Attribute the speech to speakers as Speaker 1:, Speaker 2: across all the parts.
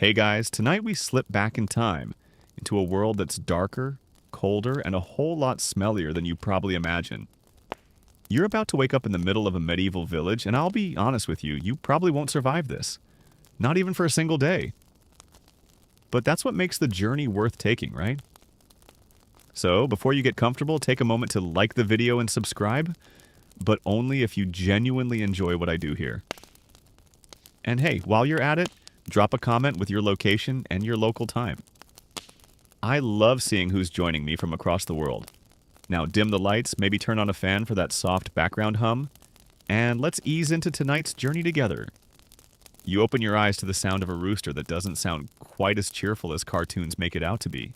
Speaker 1: Hey guys, tonight we slip back in time into a world that's darker, colder, and a whole lot smellier than you probably imagine. You're about to wake up in the middle of a medieval village, and I'll be honest with you, you probably won't survive this. Not even for a single day. But that's what makes the journey worth taking, right? So, before you get comfortable, take a moment to like the video and subscribe, but only if you genuinely enjoy what I do here. And hey, while you're at it, drop a comment with your location and your local time. I love seeing who's joining me from across the world. Now dim the lights, maybe turn on a fan for that soft background hum, and let's ease into tonight's journey together. You open your eyes to the sound of a rooster that doesn't sound quite as cheerful as cartoons make it out to be.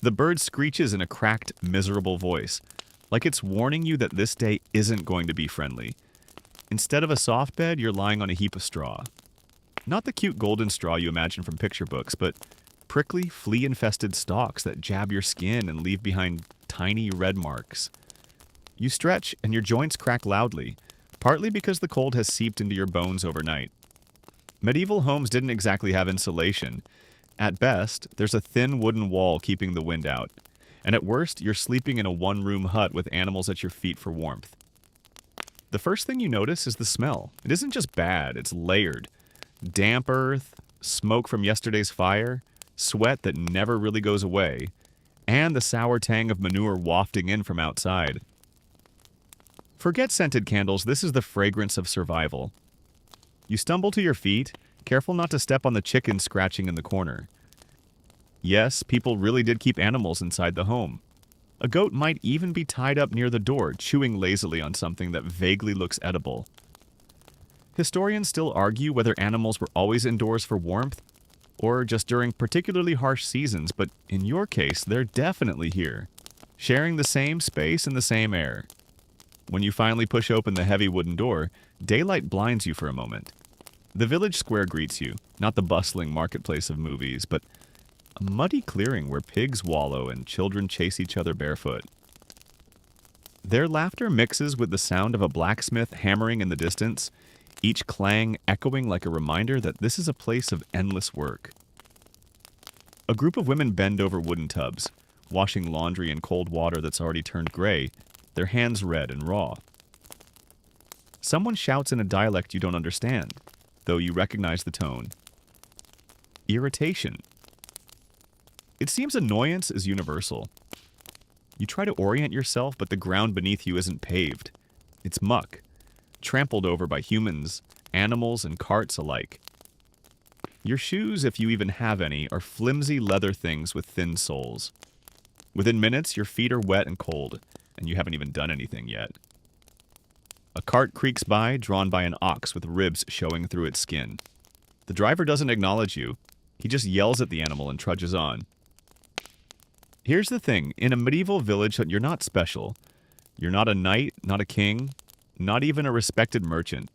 Speaker 1: The bird screeches in a cracked, miserable voice, like it's warning you that this day isn't going to be friendly. Instead of a soft bed, you're lying on a heap of straw. Not the cute golden straw you imagine from picture books, but prickly, flea-infested stalks that jab your skin and leave behind tiny red marks. You stretch and your joints crack loudly, partly because the cold has seeped into your bones overnight. Medieval homes didn't exactly have insulation. At best, there's a thin wooden wall keeping the wind out, and at worst, you're sleeping in a one-room hut with animals at your feet for warmth. The first thing you notice is the smell. It isn't just bad, it's layered. Damp earth, smoke from yesterday's fire, sweat that never really goes away, and the sour tang of manure wafting in from outside. Forget scented candles, this is the fragrance of survival. You stumble to your feet, careful not to step on the chicken scratching in the corner. Yes, people really did keep animals inside the home. A goat might even be tied up near the door, chewing lazily on something that vaguely looks edible. Historians still argue whether animals were always indoors for warmth, or just during particularly harsh seasons, but in your case, they're definitely here, sharing the same space and the same air. When you finally push open the heavy wooden door, daylight blinds you for a moment. The village square greets you, not the bustling marketplace of movies, but a muddy clearing where pigs wallow and children chase each other barefoot. Their laughter mixes with the sound of a blacksmith hammering in the distance, each clang echoing like a reminder that this is a place of endless work. A group of women bend over wooden tubs, washing laundry in cold water that's already turned gray, their hands red and raw. Someone shouts in a dialect you don't understand, though you recognize the tone. Irritation. It seems annoyance is universal. You try to orient yourself, but the ground beneath you isn't paved. It's muck, trampled over by humans, animals, and carts alike. Your shoes, if you even have any, are flimsy leather things with thin soles. Within minutes, your feet are wet and cold, and you haven't even done anything yet. A cart creaks by, drawn by an ox with ribs showing through its skin. The driver doesn't acknowledge you. He just yells at the animal and trudges on. Here's the thing, in a medieval village, you're not special. You're not a knight, not a king, not even a respected merchant.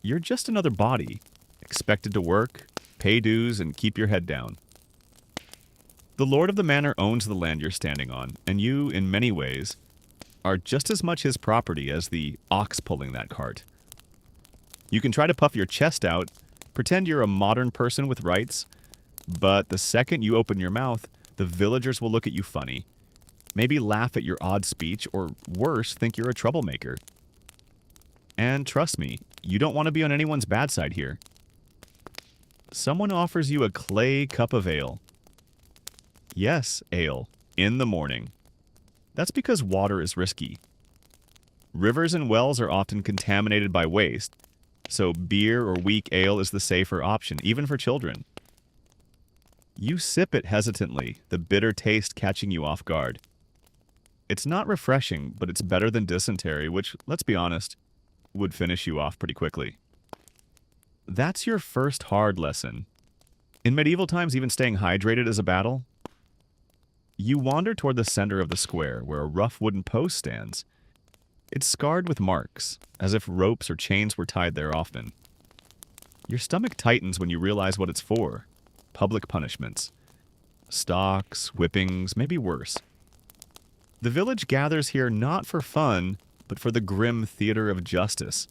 Speaker 1: You're just another body, expected to work, pay dues, and keep your head down. The lord of the manor owns the land you're standing on, and you, in many ways, are just as much his property as the ox pulling that cart. You can try to puff your chest out, pretend you're a modern person with rights, but the second you open your mouth, the villagers will look at you funny, maybe laugh at your odd speech, or worse, think you're a troublemaker. And trust me, you don't want to be on anyone's bad side here. Someone offers you a clay cup of ale. Yes, ale, in the morning. That's because water is risky. Rivers and wells are often contaminated by waste, so beer or weak ale is the safer option, even for children. You sip it hesitantly, the bitter taste catching you off guard. It's not refreshing, but it's better than dysentery, which, let's be honest, would finish you off pretty quickly. That's your first hard lesson. In medieval times, even staying hydrated is a battle. You wander toward the center of the square, where a rough wooden post stands. It's scarred with marks, as if ropes or chains were tied there often. Your stomach tightens when you realize what it's for. Public punishments. Stocks, whippings, maybe worse. The village gathers here not for fun, but for the grim theater of justice.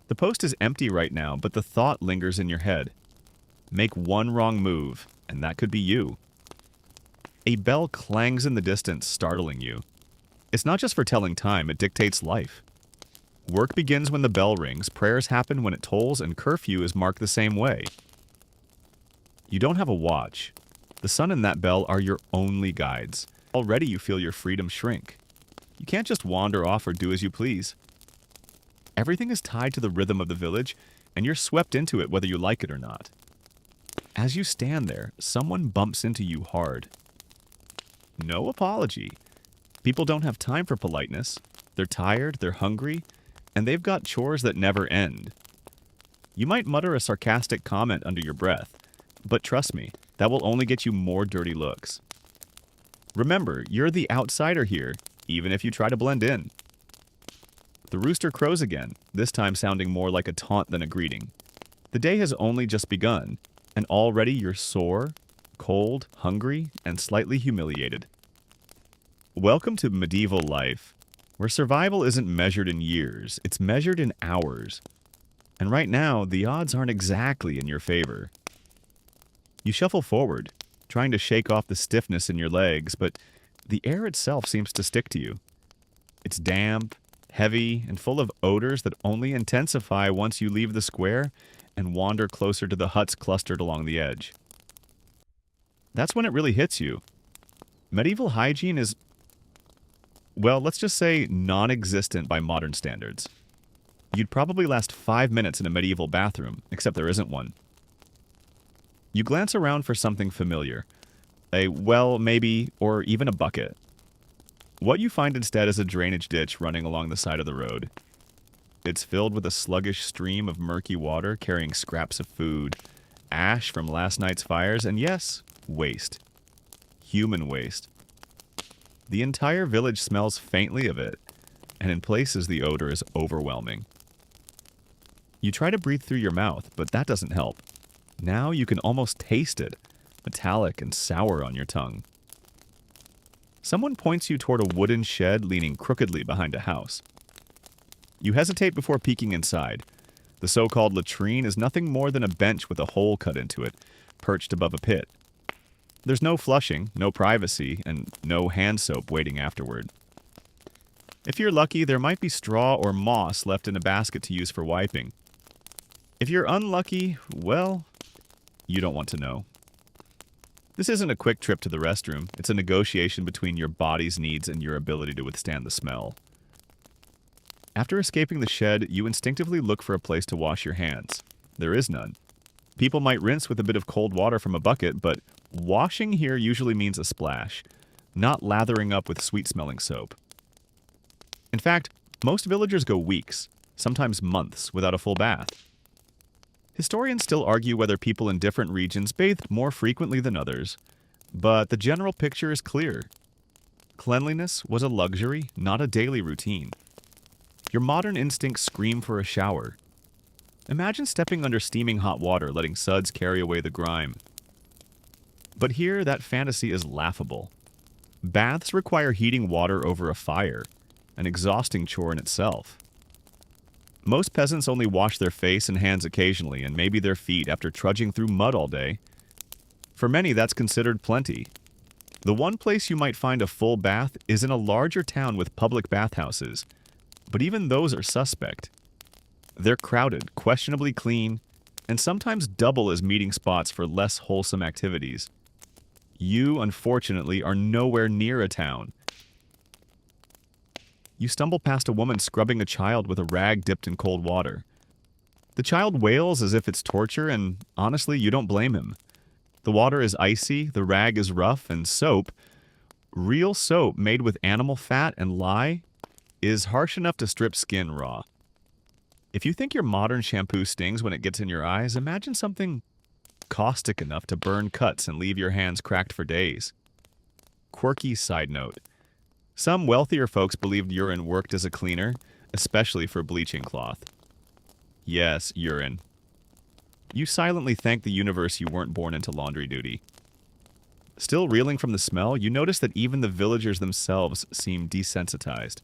Speaker 1: The post is empty right now, but the thought lingers in your head. Make one wrong move, and that could be you. A bell clangs in the distance, startling you. It's not just for telling time, it dictates life. Work begins when the bell rings, prayers happen when it tolls, and curfew is marked the same way. You don't have a watch. The sun and that bell are your only guides. Already you feel your freedom shrink. You can't just wander off or do as you please. Everything is tied to the rhythm of the village, and you're swept into it whether you like it or not. As you stand there, someone bumps into you hard. No apology. People don't have time for politeness. They're tired, they're hungry, and they've got chores that never end. You might mutter a sarcastic comment under your breath, but trust me, that will only get you more dirty looks. Remember, you're the outsider here, even if you try to blend in. The rooster crows again, this time sounding more like a taunt than a greeting. The day has only just begun, and already you're sore, cold, hungry, and slightly humiliated. Welcome to medieval life, where survival isn't measured in years, it's measured in hours. And right now, the odds aren't exactly in your favor. You shuffle forward, trying to shake off the stiffness in your legs, but the air itself seems to stick to you. It's damp, heavy, and full of odors that only intensify once you leave the square and wander closer to the huts clustered along the edge. That's when it really hits you. Medieval hygiene is, well, let's just say non-existent by modern standards. You'd probably last 5 minutes in a medieval bathroom, except there isn't one. You glance around for something familiar. A well, maybe, or even a bucket. What you find instead is a drainage ditch running along the side of the road. It's filled with a sluggish stream of murky water carrying scraps of food, ash from last night's fires, and yes, waste. Human waste. The entire village smells faintly of it, and in places the odor is overwhelming. You try to breathe through your mouth, but that doesn't help. Now you can almost taste it, metallic and sour on your tongue. Someone points you toward a wooden shed leaning crookedly behind a house. You hesitate before peeking inside. The so-called latrine is nothing more than a bench with a hole cut into it, perched above a pit. There's no flushing, no privacy, and no hand soap waiting afterward. If you're lucky, there might be straw or moss left in a basket to use for wiping. If you're unlucky, well, you don't want to know. This isn't a quick trip to the restroom. It's a negotiation between your body's needs and your ability to withstand the smell. After escaping the shed, you instinctively look for a place to wash your hands. There is none. People might rinse with a bit of cold water from a bucket, but washing here usually means a splash, not lathering up with sweet-smelling soap. In fact, most villagers go weeks, sometimes months, without a full bath. Historians still argue whether people in different regions bathed more frequently than others, but the general picture is clear. Cleanliness was a luxury, not a daily routine. Your modern instincts scream for a shower. Imagine stepping under steaming hot water, letting suds carry away the grime. But here, that fantasy is laughable. Baths require heating water over a fire, an exhausting chore in itself. Most peasants only wash their face and hands occasionally, and maybe their feet after trudging through mud all day. For many, that's considered plenty. The one place you might find a full bath is in a larger town with public bathhouses, but even those are suspect. They're crowded, questionably clean, and sometimes double as meeting spots for less wholesome activities. You, unfortunately, are nowhere near a town. You stumble past a woman scrubbing a child with a rag dipped in cold water. The child wails as if it's torture, and honestly, you don't blame him. The water is icy, the rag is rough, and soap, real soap made with animal fat and lye, is harsh enough to strip skin raw. If you think your modern shampoo stings when it gets in your eyes, imagine something caustic enough to burn cuts and leave your hands cracked for days. Quirky side note. Some wealthier folks believed urine worked as a cleaner, especially for bleaching cloth. Yes, urine. You silently thank the universe you weren't born into laundry duty. Still reeling from the smell, you notice that even the villagers themselves seem desensitized.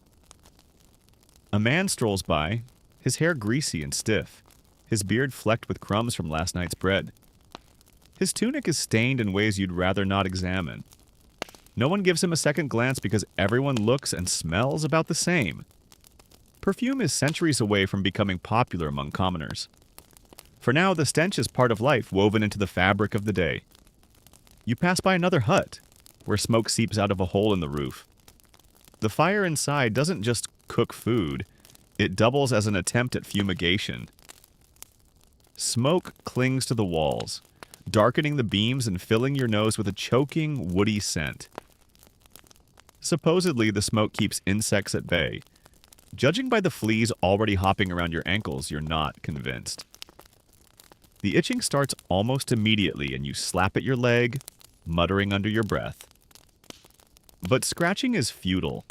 Speaker 1: A man strolls by, his hair greasy and stiff, his beard flecked with crumbs from last night's bread. His tunic is stained in ways you'd rather not examine. No one gives him a second glance because everyone looks and smells about the same. Perfume is centuries away from becoming popular among commoners. For now, the stench is part of life woven into the fabric of the day. You pass by another hut, where smoke seeps out of a hole in the roof. The fire inside doesn't just cook food, it doubles as an attempt at fumigation. Smoke clings to the walls, darkening the beams and filling your nose with a choking, woody scent. Supposedly, the smoke keeps insects at bay. Judging by the fleas already hopping around your ankles, you're not convinced. The itching starts almost immediately, and you slap at your leg, muttering under your breath. But scratching is futile.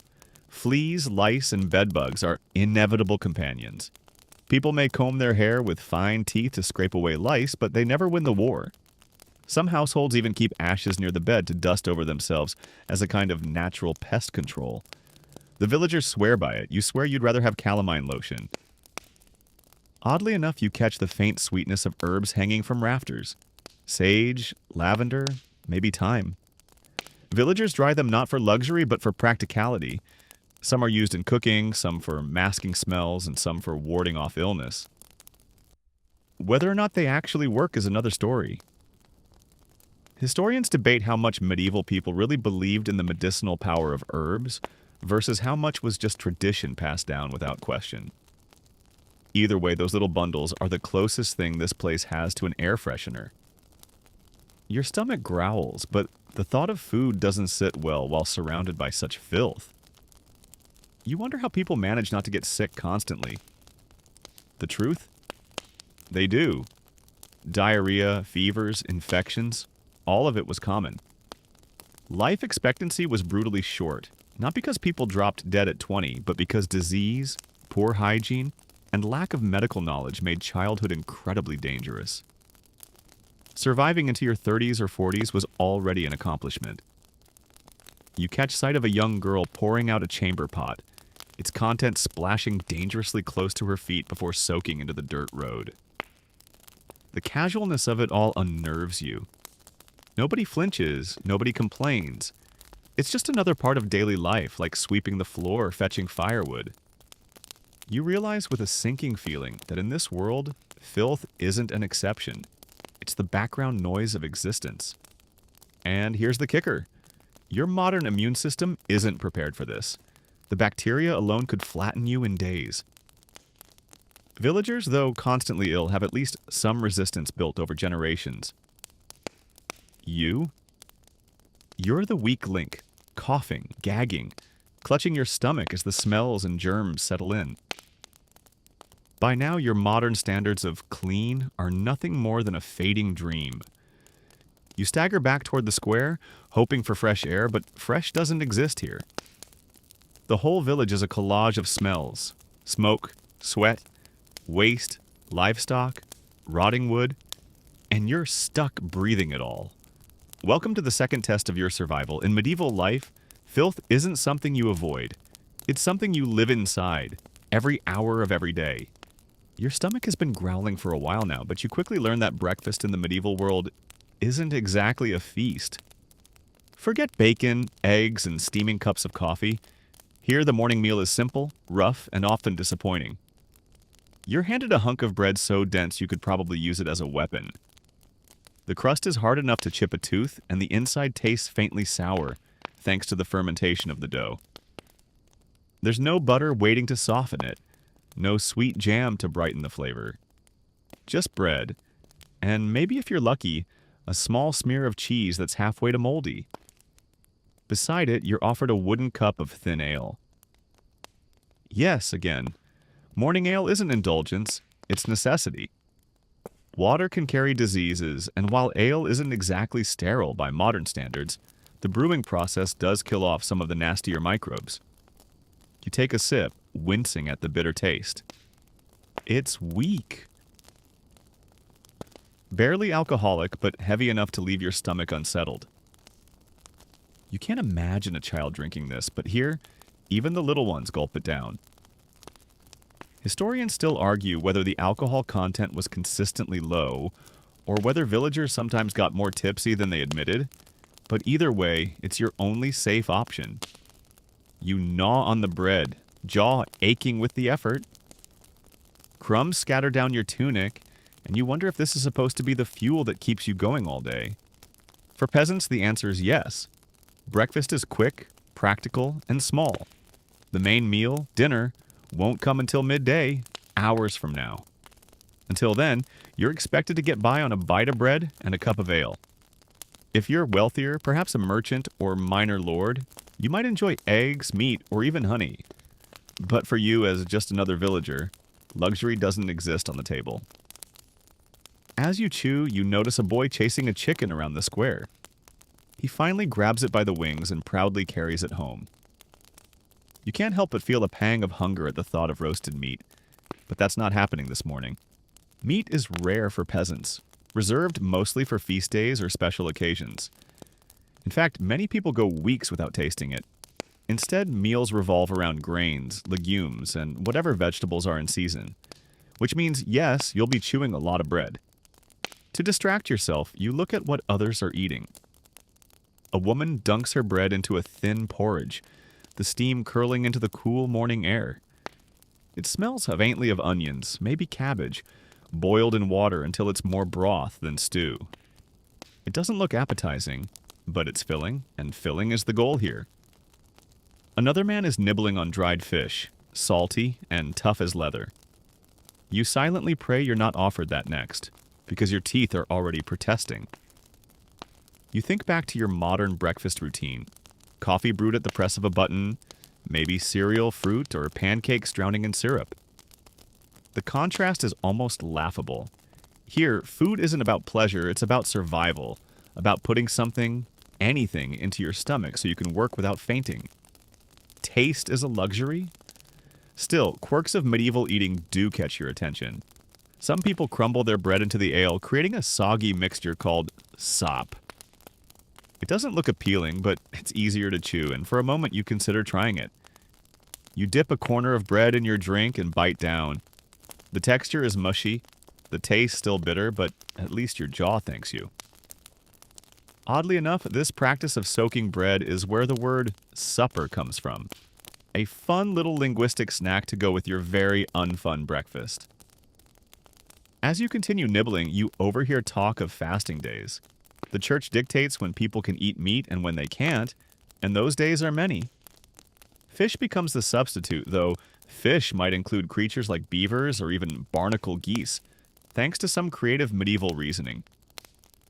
Speaker 1: Fleas, lice, and bedbugs are inevitable companions. People may comb their hair with fine teeth to scrape away lice, but they never win the war. Some households even keep ashes near the bed to dust over themselves as a kind of natural pest control. The villagers swear by it. You swear you'd rather have calamine lotion. Oddly enough, you catch the faint sweetness of herbs hanging from rafters. Sage, lavender, maybe thyme. Villagers dry them not for luxury, but for practicality. Some are used in cooking, some for masking smells, and some for warding off illness. Whether or not they actually work is another story. Historians debate how much medieval people really believed in the medicinal power of herbs versus how much was just tradition passed down without question. Either way, those little bundles are the closest thing this place has to an air freshener. Your stomach growls, but the thought of food doesn't sit well while surrounded by such filth. You wonder how people manage not to get sick constantly. The truth? They do. Diarrhea, fevers, infections, all of it was common. Life expectancy was brutally short, not because people dropped dead at 20, but because disease, poor hygiene, and lack of medical knowledge made childhood incredibly dangerous. Surviving into your 30s or 40s was already an accomplishment. You catch sight of a young girl pouring out a chamber pot, its contents splashing dangerously close to her feet before soaking into the dirt road. The casualness of it all unnerves you. Nobody flinches, nobody complains. It's just another part of daily life, like sweeping the floor or fetching firewood. You realize with a sinking feeling that in this world, filth isn't an exception. It's the background noise of existence. And here's the kicker. Your modern immune system isn't prepared for this. The bacteria alone could flatten you in days. Villagers, though constantly ill, have at least some resistance built over generations. You're the weak link, coughing, gagging, clutching your stomach as the smells and germs settle in. By now, your modern standards of clean are nothing more than a fading dream. You stagger back toward the square, hoping for fresh air, but fresh doesn't exist here. The whole village is a collage of smells: smoke, sweat, waste, livestock, rotting wood, and you're stuck breathing it all. Welcome to the second test of your survival. In medieval life, filth isn't something you avoid. It's something you live inside, every hour of every day. Your stomach has been growling for a while now, but you quickly learn that breakfast in the medieval world isn't exactly a feast. Forget bacon, eggs, and steaming cups of coffee. Here, the morning meal is simple, rough, and often disappointing. You're handed a hunk of bread so dense you could probably use it as a weapon. The crust is hard enough to chip a tooth, and the inside tastes faintly sour, thanks to the fermentation of the dough. There's no butter waiting to soften it, no sweet jam to brighten the flavor. Just bread, and maybe if you're lucky, a small smear of cheese that's halfway to moldy. Beside it, you're offered a wooden cup of thin ale. Yes, again, morning ale isn't indulgence, it's necessity. Water can carry diseases, and while ale isn't exactly sterile by modern standards, the brewing process does kill off some of the nastier microbes. You take a sip, wincing at the bitter taste. It's weak. Barely alcoholic, but heavy enough to leave your stomach unsettled. You can't imagine a child drinking this, but here, even the little ones gulp it down. Historians still argue whether the alcohol content was consistently low or whether villagers sometimes got more tipsy than they admitted, but either way, it's your only safe option. You gnaw on the bread, jaw aching with the effort. Crumbs scatter down your tunic, and you wonder if this is supposed to be the fuel that keeps you going all day. For peasants, the answer is yes. Breakfast is quick, practical, and small. The main meal, dinner, won't come until midday, hours from now. Until then, you're expected to get by on a bite of bread and a cup of ale. If you're wealthier, perhaps a merchant or minor lord, you might enjoy eggs, meat, or even honey. But for you as just another villager, luxury doesn't exist on the table. As you chew, you notice a boy chasing a chicken around the square. He finally grabs it by the wings and proudly carries it home. You can't help but feel a pang of hunger at the thought of roasted meat, but that's not happening this morning. Meat is rare for peasants, reserved mostly for feast days or special occasions. In fact, many people go weeks without tasting it. Instead, meals revolve around grains, legumes, and whatever vegetables are in season. Which means, yes, you'll be chewing a lot of bread. To distract yourself, you look at what others are eating. A woman dunks her bread into a thin porridge, the steam curling into the cool morning air. It smells faintly of onions, maybe cabbage, boiled in water until it's more broth than stew. It doesn't look appetizing, but it's filling, and filling is the goal here. Another man is nibbling on dried fish, salty and tough as leather. You silently pray you're not offered that next, because your teeth are already protesting. You think back to your modern breakfast routine. Coffee brewed at the press of a button, maybe cereal, fruit, or pancakes drowning in syrup. The contrast is almost laughable. Here, food isn't about pleasure, it's about survival, about putting something, anything, into your stomach so you can work without fainting. Taste is a luxury? Still, quirks of medieval eating do catch your attention. Some people crumble their bread into the ale, creating a soggy mixture called sop. It doesn't look appealing, but it's easier to chew, and for a moment you consider trying it. You dip a corner of bread in your drink and bite down. The texture is mushy, the taste still bitter, but at least your jaw thanks you. Oddly enough, this practice of soaking bread is where the word supper comes from. A fun little linguistic snack to go with your very unfun breakfast. As you continue nibbling, you overhear talk of fasting days. The church dictates when people can eat meat and when they can't, and those days are many. Fish becomes the substitute, though fish might include creatures like beavers or even barnacle geese, thanks to some creative medieval reasoning.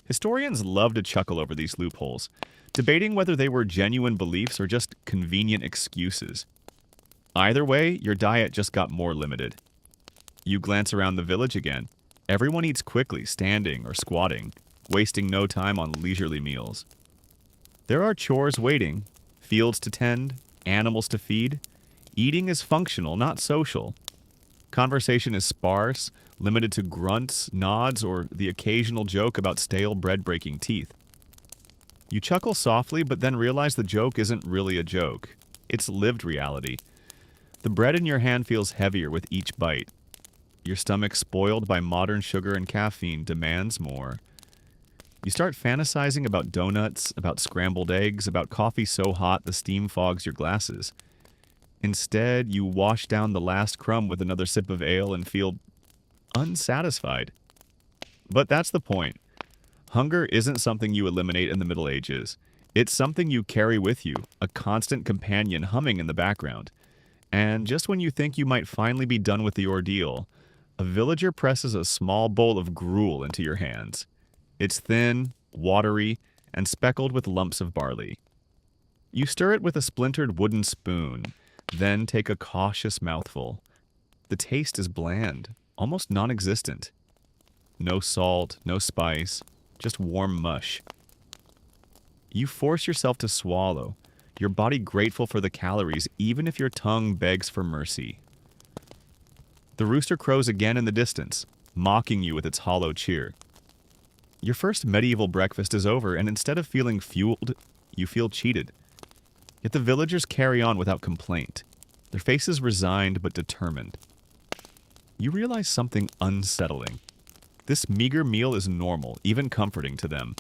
Speaker 1: Historians love to chuckle over these loopholes, debating whether they were genuine beliefs or just convenient excuses. Either way, your diet just got more limited. You glance around the village again. Everyone eats quickly, standing or squatting, wasting no time on leisurely meals. There are chores waiting, fields to tend, animals to feed. Eating is functional, not social. Conversation is sparse, limited to grunts, nods, or the occasional joke about stale bread-breaking teeth. You chuckle softly, but then realize the joke isn't really a joke. It's lived reality. The bread in your hand feels heavier with each bite. Your stomach, spoiled by modern sugar and caffeine, demands more. You start fantasizing about donuts, about scrambled eggs, about coffee so hot the steam fogs your glasses. Instead, you wash down the last crumb with another sip of ale and feel unsatisfied. But that's the point. Hunger isn't something you eliminate in the Middle Ages. It's something you carry with you, a constant companion humming in the background. And just when you think you might finally be done with the ordeal, a villager presses a small bowl of gruel into your hands. It's thin, watery, and speckled with lumps of barley. You stir it with a splintered wooden spoon, then take a cautious mouthful. The taste is bland, almost non-existent. No salt, no spice, just warm mush. You force yourself to swallow, your body grateful for the calories even if your tongue begs for mercy. The rooster crows again in the distance, mocking you with its hollow cheer. Your first medieval breakfast is over, and instead of feeling fueled, you feel cheated. Yet the villagers carry on without complaint, their faces resigned but determined. You realize something unsettling. This meager meal is normal, even comforting to them.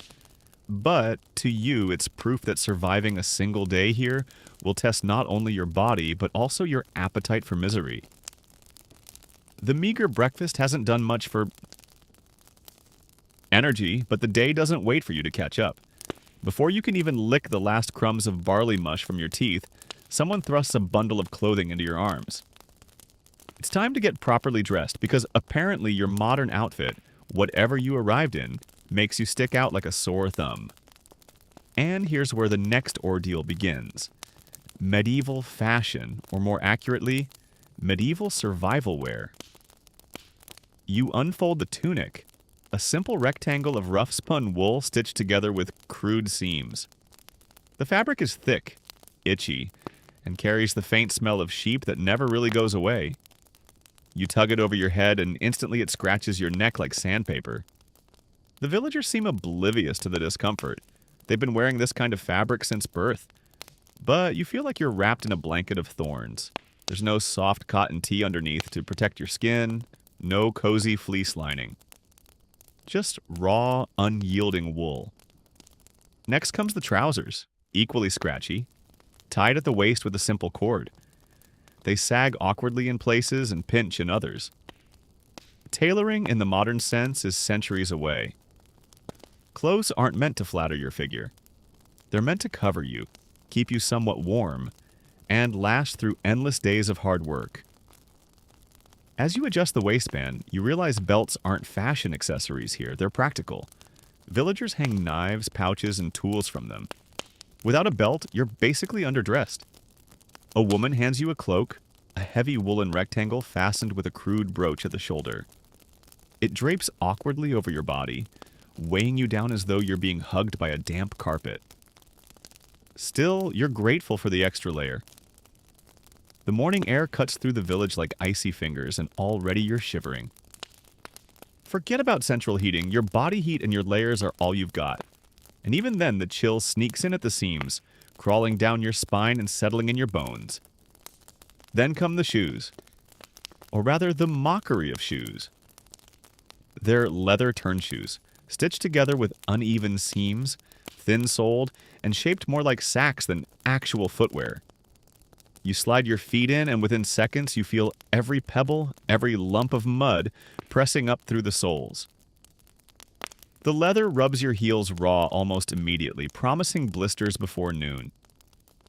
Speaker 1: But to you, it's proof that surviving a single day here will test not only your body, but also your appetite for misery. The meager breakfast hasn't done much for energy, but the day doesn't wait for you to catch up. Before you can even lick the last crumbs of barley mush from your teeth, someone thrusts a bundle of clothing into your arms. It's time to get properly dressed because apparently your modern outfit, whatever you arrived in, makes you stick out like a sore thumb. And here's where the next ordeal begins. Medieval fashion, or more accurately, medieval survival wear. You unfold the tunic, a simple rectangle of rough-spun wool stitched together with crude seams. The fabric is thick, itchy, and carries the faint smell of sheep that never really goes away. You tug it over your head and instantly it scratches your neck like sandpaper. The villagers seem oblivious to the discomfort. They've been wearing this kind of fabric since birth. But you feel like you're wrapped in a blanket of thorns. There's no soft cotton tee underneath to protect your skin, no cozy fleece lining. Just raw, unyielding wool. Next comes the trousers, equally scratchy, tied at the waist with a simple cord. They sag awkwardly in places and pinch in others. Tailoring in the modern sense is centuries away. Clothes aren't meant to flatter your figure. They're meant to cover you, keep you somewhat warm, and last through endless days of hard work. As you adjust the waistband, you realize belts aren't fashion accessories here, they're practical. Villagers hang knives, pouches, and tools from them. Without a belt, you're basically underdressed. A woman hands you a cloak, a heavy woolen rectangle fastened with a crude brooch at the shoulder. It drapes awkwardly over your body, weighing you down as though you're being hugged by a damp carpet. Still, you're grateful for the extra layer. The morning air cuts through the village like icy fingers, and already you're shivering. Forget about central heating, your body heat and your layers are all you've got. And even then, the chill sneaks in at the seams, crawling down your spine and settling in your bones. Then come the shoes. Or rather, the mockery of shoes. They're leather turn shoes, stitched together with uneven seams, thin-soled, and shaped more like sacks than actual footwear. You slide your feet in, and within seconds you feel every pebble, every lump of mud pressing up through the soles. The leather rubs your heels raw almost immediately, promising blisters before noon.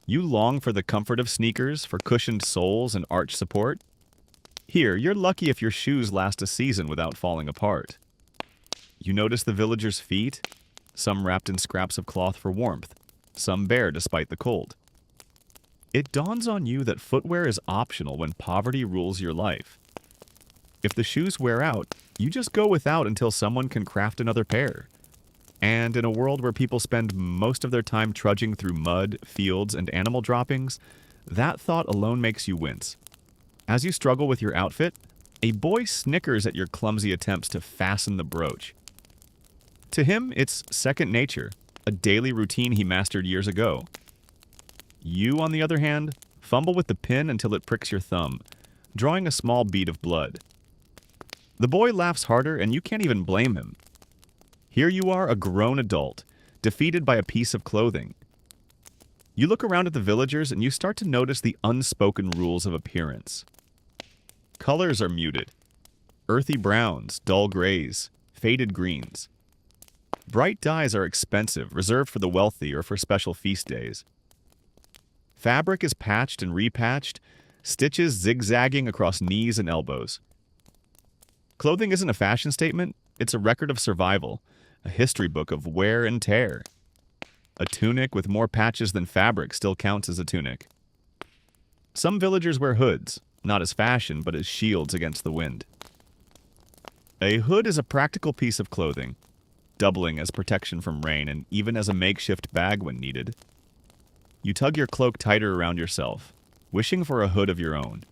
Speaker 1: You long for the comfort of sneakers, for cushioned soles and arch support. Here, you're lucky if your shoes last a season without falling apart. You notice the villagers' feet, some wrapped in scraps of cloth for warmth, some bare despite the cold. It dawns on you that footwear is optional when poverty rules your life. If the shoes wear out, you just go without until someone can craft another pair. And in a world where people spend most of their time trudging through mud, fields, and animal droppings, that thought alone makes you wince. As you struggle with your outfit, a boy snickers at your clumsy attempts to fasten the brooch. To him, it's second nature, a daily routine he mastered years ago. You, on the other hand, fumble with the pin until it pricks your thumb, drawing a small bead of blood. The boy laughs harder, and you can't even blame him. Here you are, a grown adult, defeated by a piece of clothing. You look around at the villagers, and you start to notice the unspoken rules of appearance. Colors are muted. Earthy browns, dull grays, faded greens. Bright dyes are expensive, reserved for the wealthy or for special feast days. Fabric is patched and repatched, stitches zigzagging across knees and elbows. Clothing isn't a fashion statement, it's a record of survival, a history book of wear and tear. A tunic with more patches than fabric still counts as a tunic. Some villagers wear hoods, not as fashion, but as shields against the wind. A hood is a practical piece of clothing, doubling as protection from rain and even as a makeshift bag when needed. You tug your cloak tighter around yourself, wishing for a hood of your own.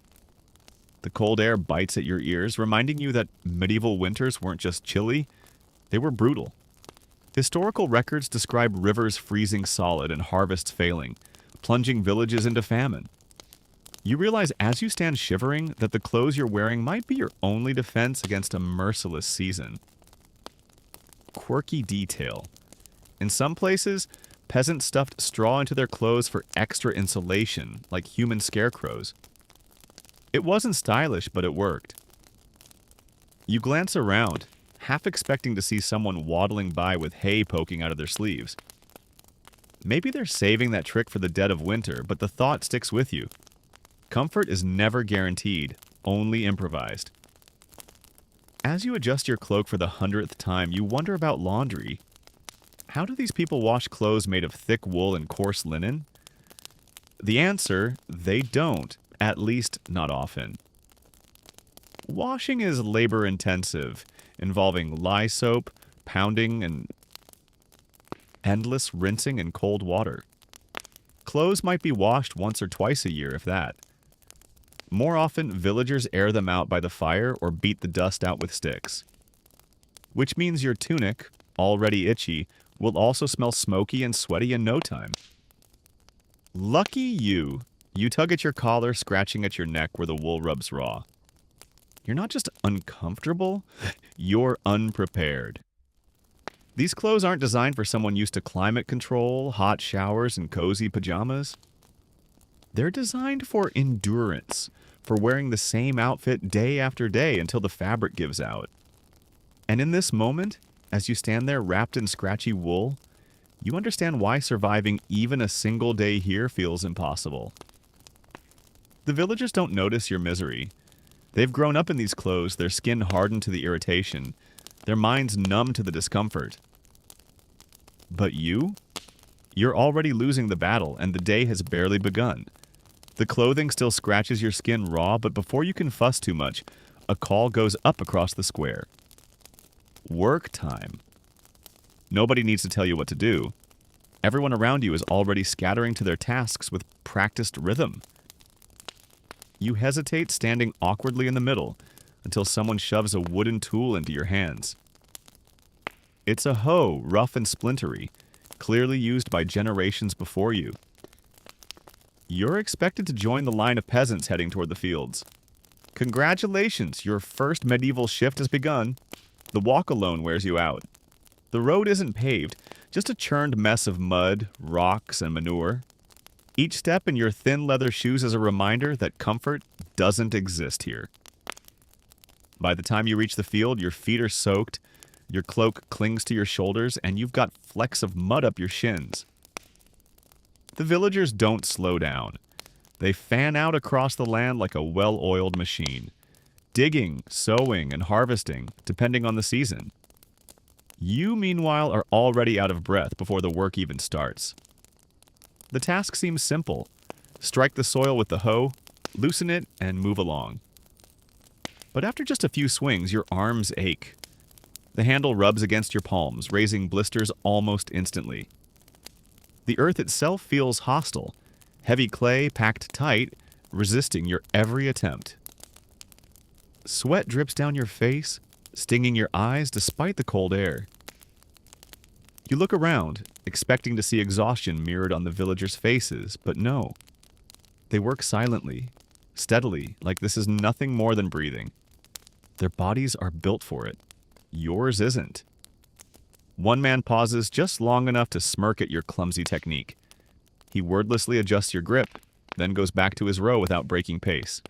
Speaker 1: The cold air bites at your ears, reminding you that medieval winters weren't just chilly, they were brutal. Historical records describe rivers freezing solid and harvests failing, plunging villages into famine. You realize as you stand shivering that the clothes you're wearing might be your only defense against a merciless season. quirky detail. In some places, peasants stuffed straw into their clothes for extra insulation, like human scarecrows. It wasn't stylish, but it worked. You glance around, half expecting to see someone waddling by with hay poking out of their sleeves. Maybe they're saving that trick for the dead of winter, but the thought sticks with you. Comfort is never guaranteed, only improvised. As you adjust your cloak for the 100th time, you wonder about laundry. How do these people wash clothes made of thick wool and coarse linen? The answer, they don't, at least not often. Washing is labor-intensive, involving lye soap, pounding, and endless rinsing in cold water. Clothes might be washed once or twice a year, if that. More often, villagers air them out by the fire or beat the dust out with sticks. Which means your tunic, already itchy, will also smell smoky and sweaty in no time. Lucky you. You tug at your collar, scratching at your neck where the wool rubs raw. You're not just uncomfortable, you're unprepared. These clothes aren't designed for someone used to climate control, hot showers, and cozy pajamas. They're designed for endurance, for wearing the same outfit day after day until the fabric gives out. And in this moment, as you stand there wrapped in scratchy wool, you understand why surviving even a single day here feels impossible. The villagers don't notice your misery. They've grown up in these clothes, their skin hardened to the irritation, their minds numb to the discomfort. But you? You're already losing the battle, and the day has barely begun. The clothing still scratches your skin raw, but before you can fuss too much, a call goes up across the square. Work time. Nobody needs to tell you what to do. Everyone around you is already scattering to their tasks with practiced rhythm. You hesitate, standing awkwardly in the middle, until someone shoves a wooden tool into your hands. It's a hoe, rough and splintery, clearly used by generations before you. You're expected to join the line of peasants heading toward the fields. Congratulations, your first medieval shift has begun. The walk alone wears you out. The road isn't paved, just a churned mess of mud, rocks, and manure. Each step in your thin leather shoes is a reminder that comfort doesn't exist here. By the time you reach the field, your feet are soaked, your cloak clings to your shoulders, and you've got flecks of mud up your shins. The villagers don't slow down. They fan out across the land like a well-oiled machine, digging, sowing, and harvesting, depending on the season. You, meanwhile, are already out of breath before the work even starts. The task seems simple. Strike the soil with the hoe, loosen it, and move along. But after just a few swings, your arms ache. The handle rubs against your palms, raising blisters almost instantly. The earth itself feels hostile, heavy clay packed tight, resisting your every attempt. Sweat drips down your face, stinging your eyes despite the cold air. You look around, expecting to see exhaustion mirrored on the villagers' faces, but no. They work silently, steadily, like this is nothing more than breathing. Their bodies are built for it. Yours isn't. One man pauses just long enough to smirk at your clumsy technique. He wordlessly adjusts your grip, then goes back to his row without breaking pace.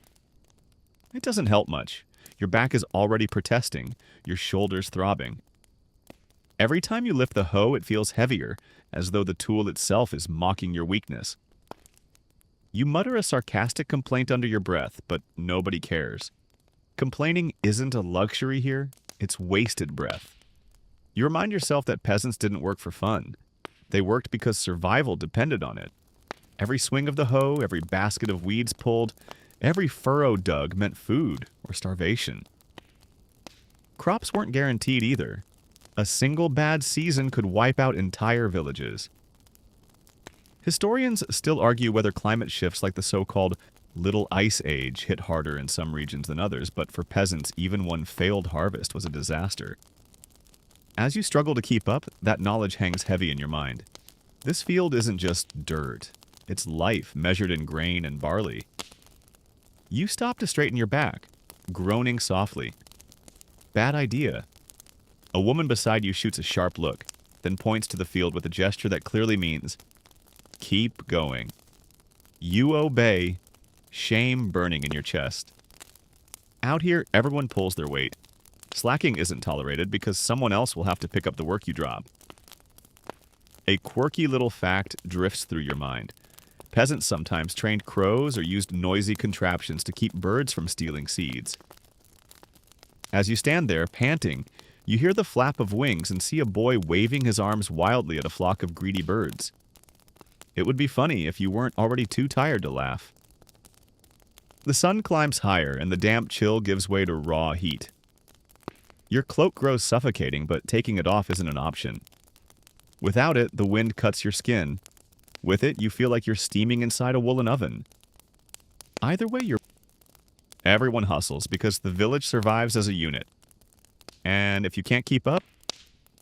Speaker 1: It doesn't help much. Your back is already protesting, your shoulders throbbing. Every time you lift the hoe, it feels heavier, as though the tool itself is mocking your weakness. You mutter a sarcastic complaint under your breath, but nobody cares. Complaining isn't a luxury here, it's wasted breath. You remind yourself that peasants didn't work for fun. They worked because survival depended on it. Every swing of the hoe, every basket of weeds pulled, every furrow dug meant food or starvation. Crops weren't guaranteed either. A single bad season could wipe out entire villages. Historians still argue whether climate shifts like the so-called Little Ice Age hit harder in some regions than others, but for peasants, even one failed harvest was a disaster. As you struggle to keep up, that knowledge hangs heavy in your mind. This field isn't just dirt. It's life measured in grain and barley. You stop to straighten your back, groaning softly. Bad idea. A woman beside you shoots a sharp look, then points to the field with a gesture that clearly means, keep going. You obey, shame burning in your chest. Out here, everyone pulls their weight. Slacking isn't tolerated because someone else will have to pick up the work you drop. A quirky little fact drifts through your mind. Peasants sometimes trained crows or used noisy contraptions to keep birds from stealing seeds. As you stand there, panting, you hear the flap of wings and see a boy waving his arms wildly at a flock of greedy birds. It would be funny if you weren't already too tired to laugh. The sun climbs higher and the damp chill gives way to raw heat. Your cloak grows suffocating, but taking it off isn't an option. Without it, the wind cuts your skin. With it, you feel like you're steaming inside a woolen oven. Either way, everyone hustles because the village survives as a unit. And if you can't keep up,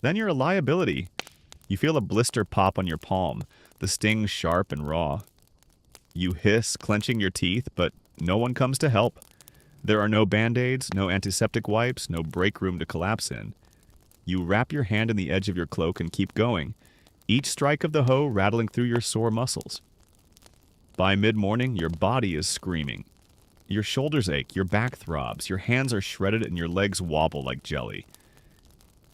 Speaker 1: then you're a liability. You feel a blister pop on your palm, the sting sharp and raw. You hiss, clenching your teeth, but no one comes to help. There are no band-aids, no antiseptic wipes, no break room to collapse in. You wrap your hand in the edge of your cloak and keep going, each strike of the hoe rattling through your sore muscles. By mid-morning, your body is screaming. Your shoulders ache, your back throbs, your hands are shredded, and your legs wobble like jelly.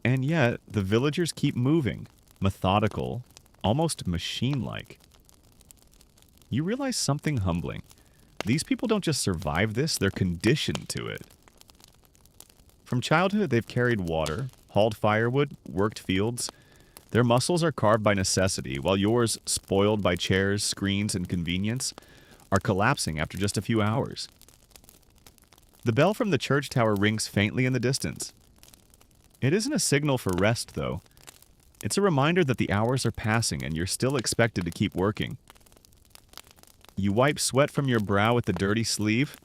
Speaker 1: And yet, the villagers keep moving, methodical, almost machine-like. You realize something humbling. These people don't just survive this, they're conditioned to it. From childhood, they've carried water, hauled firewood, worked fields. Their muscles are carved by necessity, while yours, spoiled by chairs, screens, and convenience, are collapsing after just a few hours. The bell from the church tower rings faintly in the distance. It isn't a signal for rest, though. It's a reminder that the hours are passing and you're still expected to keep working. You wipe sweat from your brow with the dirty sleeve,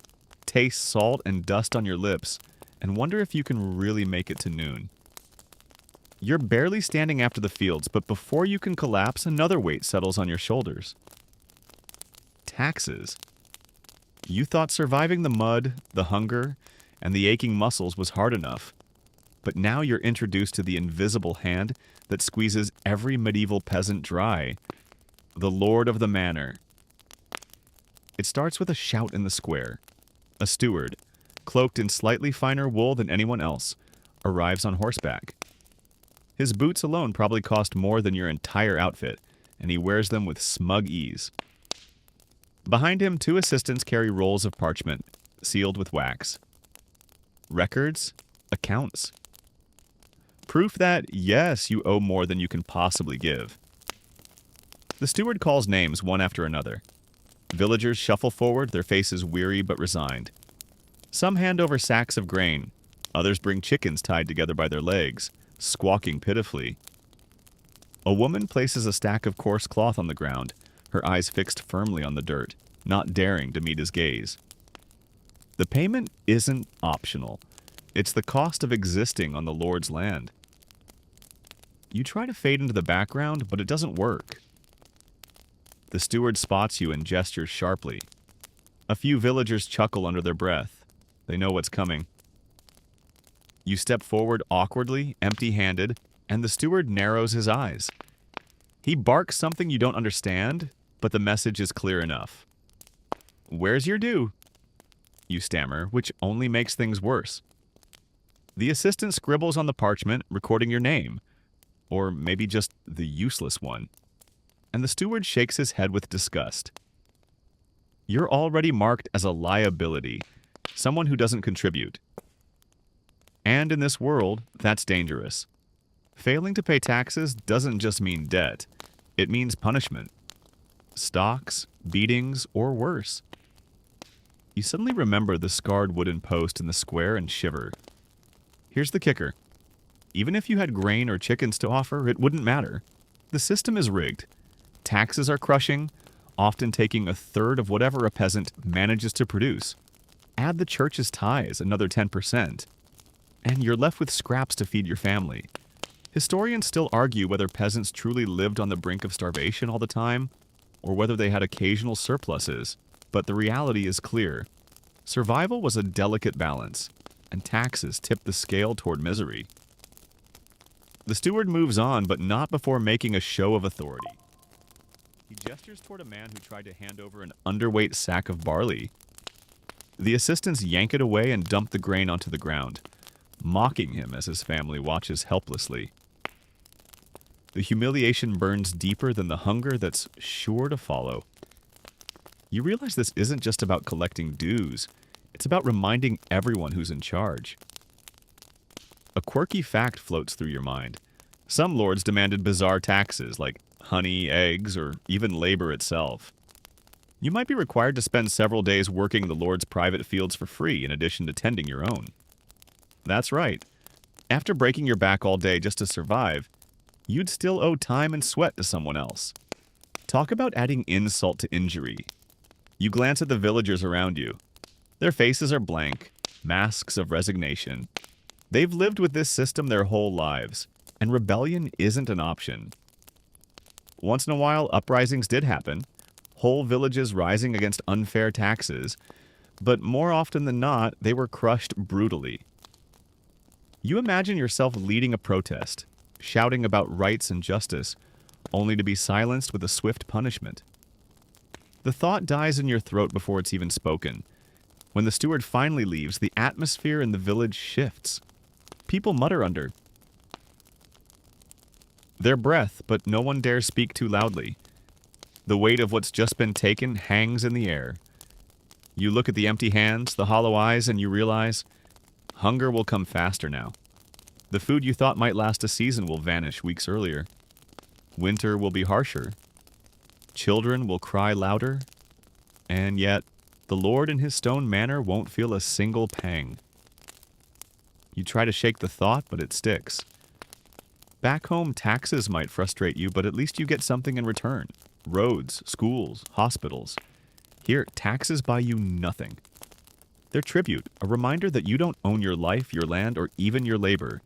Speaker 1: taste salt and dust on your lips, and wonder if you can really make it to noon. You're barely standing after the fields, but before you can collapse, another weight settles on your shoulders. Taxes. You thought surviving the mud, the hunger, and the aching muscles was hard enough. But now you're introduced to the invisible hand that squeezes every medieval peasant dry. The Lord of the Manor. It starts with a shout in the square. A steward, cloaked in slightly finer wool than anyone else, arrives on horseback. His boots alone probably cost more than your entire outfit, and he wears them with smug ease. Behind him, two assistants carry rolls of parchment, sealed with wax. Records, accounts. Proof that, yes, you owe more than you can possibly give. The steward calls names one after another. Villagers shuffle forward, their faces weary but resigned. Some hand over sacks of grain. Others bring chickens tied together by their legs, squawking pitifully. A woman places a stack of coarse cloth on the ground, her eyes fixed firmly on the dirt, not daring to meet his gaze. The payment isn't optional. It's the cost of existing on the Lord's land. You try to fade into the background, but it doesn't work. The steward spots you and gestures sharply. A few villagers chuckle under their breath. They know what's coming. You step forward awkwardly, empty-handed, and the steward narrows his eyes. He barks something you don't understand, but the message is clear enough. "Where's your due?" You stammer, which only makes things worse. The assistant scribbles on the parchment, recording your name. Or maybe just the useless one. And the steward shakes his head with disgust. You're already marked as a liability, someone who doesn't contribute. And in this world, that's dangerous. Failing to pay taxes doesn't just mean debt. It means punishment. Stocks, beatings, or worse. You suddenly remember the scarred wooden post in the square and shiver. Here's the kicker. Even if you had grain or chickens to offer, it wouldn't matter. The system is rigged. Taxes are crushing, often taking a third of whatever a peasant manages to produce. Add the church's tithes, another 10%, and you're left with scraps to feed your family. Historians still argue whether peasants truly lived on the brink of starvation all the time, or whether they had occasional surpluses, but the reality is clear. Survival was a delicate balance, and taxes tipped the scale toward misery. The steward moves on, but not before making a show of authority. He gestures toward a man who tried to hand over an underweight sack of barley. The assistants yank it away and dump the grain onto the ground, mocking him as his family watches helplessly. The humiliation burns deeper than the hunger that's sure to follow. You realize this isn't just about collecting dues, it's about reminding everyone who's in charge. A quirky fact floats through your mind. Some lords demanded bizarre taxes like honey, eggs, or even labor itself. You might be required to spend several days working the lord's private fields for free in addition to tending your own. That's right. After breaking your back all day just to survive, you'd still owe time and sweat to someone else. Talk about adding insult to injury. You glance at the villagers around you. Their faces are blank, masks of resignation. They've lived with this system their whole lives, and rebellion isn't an option. Once in a while, uprisings did happen, whole villages rising against unfair taxes, but more often than not, they were crushed brutally. You imagine yourself leading a protest, shouting about rights and justice, only to be silenced with a swift punishment. The thought dies in your throat before it's even spoken. When the steward finally leaves, the atmosphere in the village shifts. People mutter under their breath, but no one dares speak too loudly. The weight of what's just been taken hangs in the air. You look at the empty hands, the hollow eyes, and you realize hunger will come faster now. The food you thought might last a season will vanish weeks earlier. Winter will be harsher. Children will cry louder. And yet, the Lord in his stone manor won't feel a single pang. You try to shake the thought, but it sticks. Back home, taxes might frustrate you, but at least you get something in return. Roads, schools, hospitals. Here, taxes buy you nothing. They're tribute, a reminder that you don't own your life, your land, or even your labor.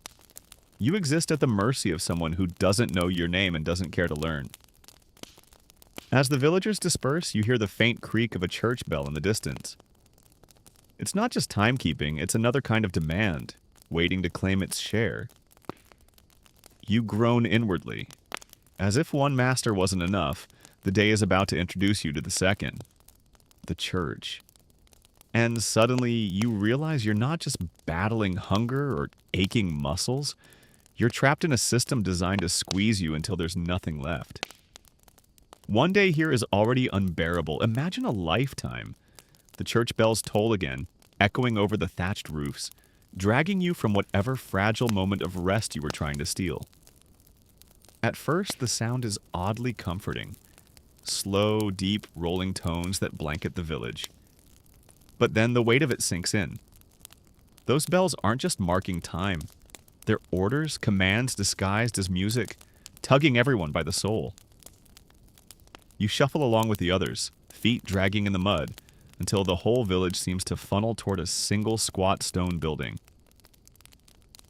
Speaker 1: You exist at the mercy of someone who doesn't know your name and doesn't care to learn. As the villagers disperse, you hear the faint creak of a church bell in the distance. It's not just timekeeping, it's another kind of demand, waiting to claim its share. You groan inwardly. As if one master wasn't enough, the day is about to introduce you to the second. The church. And suddenly you realize you're not just battling hunger or aching muscles. You're trapped in a system designed to squeeze you until there's nothing left. One day here is already unbearable. Imagine a lifetime. The church bells toll again, echoing over the thatched roofs, dragging you from whatever fragile moment of rest you were trying to steal. At first, the sound is oddly comforting. Slow, deep, rolling tones that blanket the village. But then the weight of it sinks in. Those bells aren't just marking time. They're orders, commands disguised as music, tugging everyone by the soul. You shuffle along with the others, feet dragging in the mud, until the whole village seems to funnel toward a single squat stone building.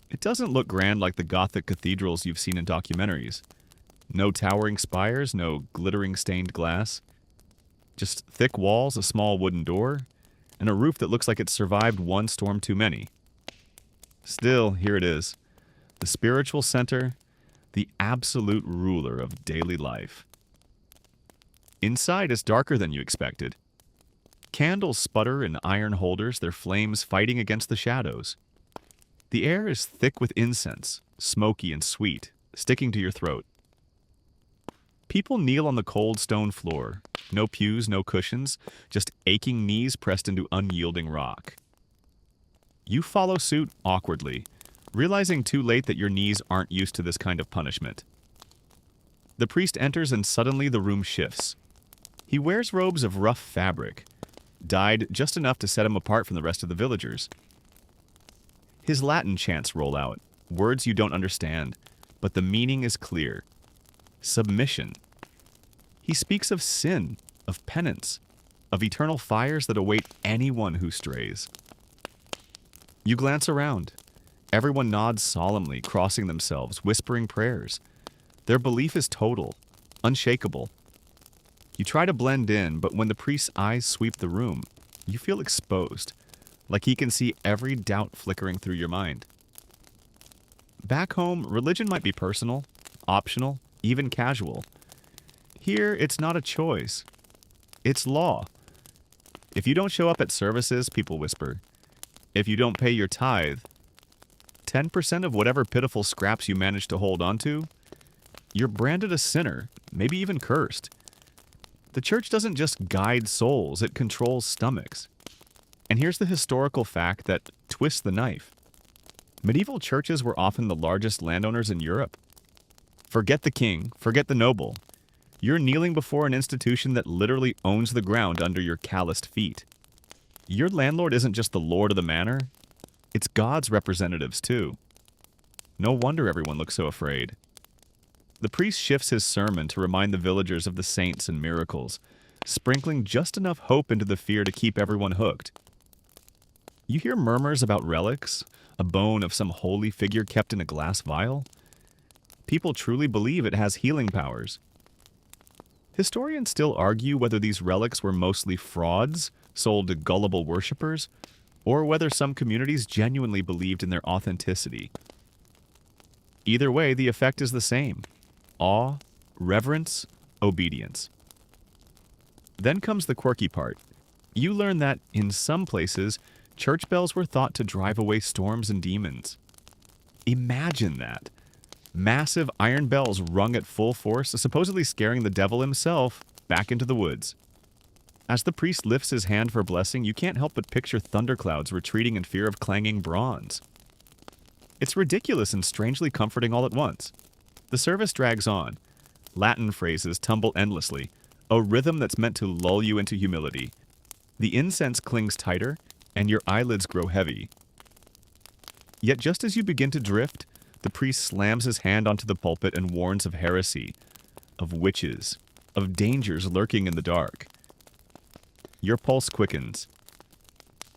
Speaker 1: It doesn't look grand like the Gothic cathedrals you've seen in documentaries. No towering spires, no glittering stained glass. Just thick walls, a small wooden door, and a roof that looks like it's survived one storm too many. Still, here it is. The spiritual center, the absolute ruler of daily life. Inside is darker than you expected. Candles sputter in iron holders, their flames fighting against the shadows. The air is thick with incense, smoky and sweet, sticking to your throat. People kneel on the cold stone floor. No pews, no cushions, just aching knees pressed into unyielding rock. You follow suit awkwardly, realizing too late that your knees aren't used to this kind of punishment. The priest enters and suddenly the room shifts. He wears robes of rough fabric, dyed just enough to set him apart from the rest of the villagers. His Latin chants roll out, words you don't understand, but the meaning is clear. Submission. He speaks of sin, of penance, of eternal fires that await anyone who strays. You glance around. Everyone nods solemnly, crossing themselves, whispering prayers. Their belief is total, unshakable. You try to blend in, but when the priest's eyes sweep the room, you feel exposed, like he can see every doubt flickering through your mind. Back home, religion might be personal, optional, even casual. Here, it's not a choice. It's law. If you don't show up at services, people whisper. If you don't pay your tithe, 10% of whatever pitiful scraps you manage to hold onto, you're branded a sinner, maybe even cursed. The church doesn't just guide souls, it controls stomachs. And here's the historical fact that twists the knife. Medieval churches were often the largest landowners in Europe. Forget the king, forget the noble. You're kneeling before an institution that literally owns the ground under your calloused feet. Your landlord isn't just the lord of the manor, it's God's representatives too. No wonder everyone looks so afraid. The priest shifts his sermon to remind the villagers of the saints and miracles, sprinkling just enough hope into the fear to keep everyone hooked. You hear murmurs about relics, a bone of some holy figure kept in a glass vial. People truly believe it has healing powers. Historians still argue whether these relics were mostly frauds sold to gullible worshippers, or whether some communities genuinely believed in their authenticity. Either way, the effect is the same: awe, reverence, obedience. Then comes the quirky part. You learn that, in some places, church bells were thought to drive away storms and demons. Imagine that. Massive iron bells rung at full force, supposedly scaring the devil himself back into the woods. As the priest lifts his hand for blessing, you can't help but picture thunderclouds retreating in fear of clanging bronze. It's ridiculous and strangely comforting all at once. The service drags on. Latin phrases tumble endlessly, a rhythm that's meant to lull you into humility. The incense clings tighter, and your eyelids grow heavy. Yet just as you begin to drift, the priest slams his hand onto the pulpit and warns of heresy, of witches, of dangers lurking in the dark. Your pulse quickens.